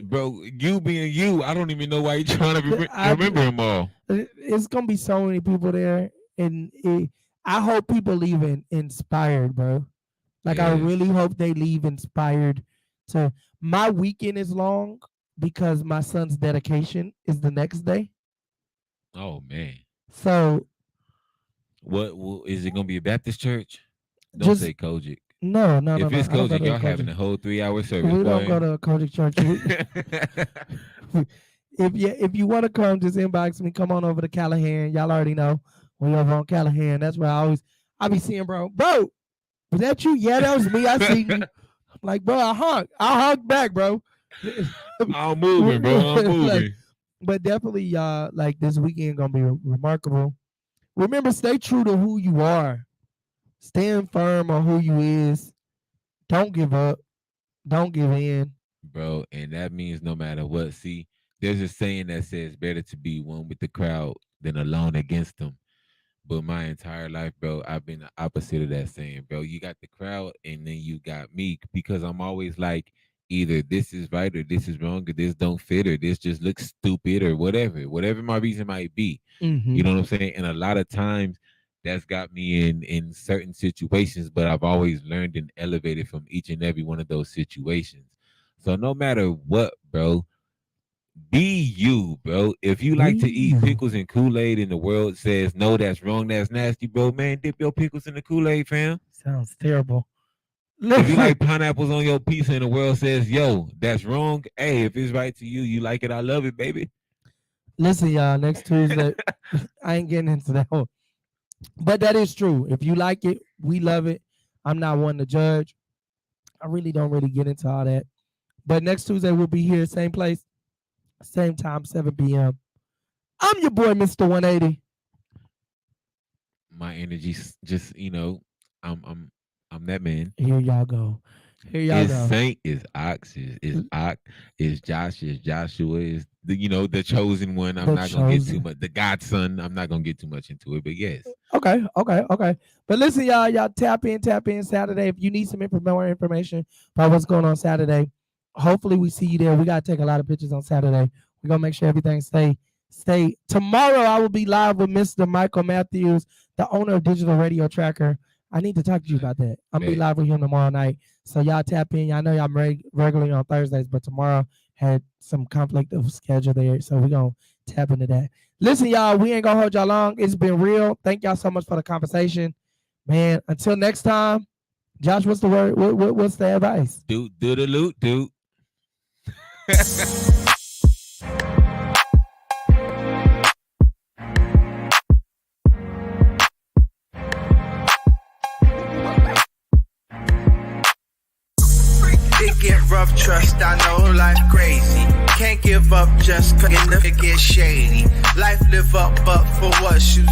Bro, you being you, I don't even know why you're trying to remember them all. It's gonna be so many people there, and I hope people leave inspired, bro. Like I really hope they leave inspired. My weekend is long because my son's dedication is the next day. Oh man. So what is it gonna be, a Baptist church? Don't say Kojic. No. If it's Kojic, y'all having a whole 3-hour service. We don't go to a Kojic church. If you want to come, just inbox me. Come on over to Callahan. Y'all already know we over on Callahan. That's where I be seeing, bro. Was that you? Yeah, that was me. I see you. I'm like, bro, I honked back, bro. I'm moving, bro. I'm moving. Like, but definitely, y'all, like this weekend gonna be remarkable. Remember, stay true to who you are. Stand firm on who you is. Don't give up. Don't give in. Bro, and that means no matter what. See, there's a saying that says better to be one with the crowd than alone against them. But my entire life, bro, I've been the opposite of that saying, bro. You got the crowd and then you got me, because I'm always like, either this is right or this is wrong, or this don't fit, or this just looks stupid, or whatever my reason might be. Mm-hmm. You know what I'm saying? And a lot of times that's got me in certain situations, but I've always learned and elevated from each and every one of those situations. So no matter what, bro, be you, bro. If you like to eat pickles and Kool-Aid and the world says, no, that's wrong, that's nasty, bro, man, dip your pickles in the Kool-Aid, fam. Sounds terrible. If you like pineapples on your pizza and the world says, yo, that's wrong, hey, if it's right to you, you like it, I love it, baby. Listen, y'all, next Tuesday, I ain't getting into that one. But that is true. If you like it, we love it. I'm not one to judge. I really don't get into all that. But next Tuesday, we'll be here, same place, same time, 7 p.m. I'm your boy, Mr. 180. My energy's just, I'm that man. Here y'all go. Is Saint, is Ox, is Ock, is Josh, is Joshua, is the chosen one. I'm not gonna get too much. The godson. I'm not gonna get too much into it, but yes. Okay. But listen, y'all tap in Saturday. If you need some more information about what's going on Saturday, hopefully we see you there. We gotta take a lot of pictures on Saturday. We're gonna make sure everything stay. Tomorrow I will be live with Mr. Michael Matthews, the owner of Digital Radio Tracker. I need to talk to you about that. I'm gonna be live with him tomorrow night. So y'all tap in. Y'all know y'all regularly on Thursdays, but tomorrow had some conflict of schedule there. So we're gonna tap into that. Listen, y'all, we ain't gonna hold y'all long. It's been real. Thank y'all so much for the conversation. Man, until next time. Josh, what's the word? What's the advice? Do the loot, dude. It get rough, trust, I know life crazy. Can't give up just cause it get shady. Life live up, but for what you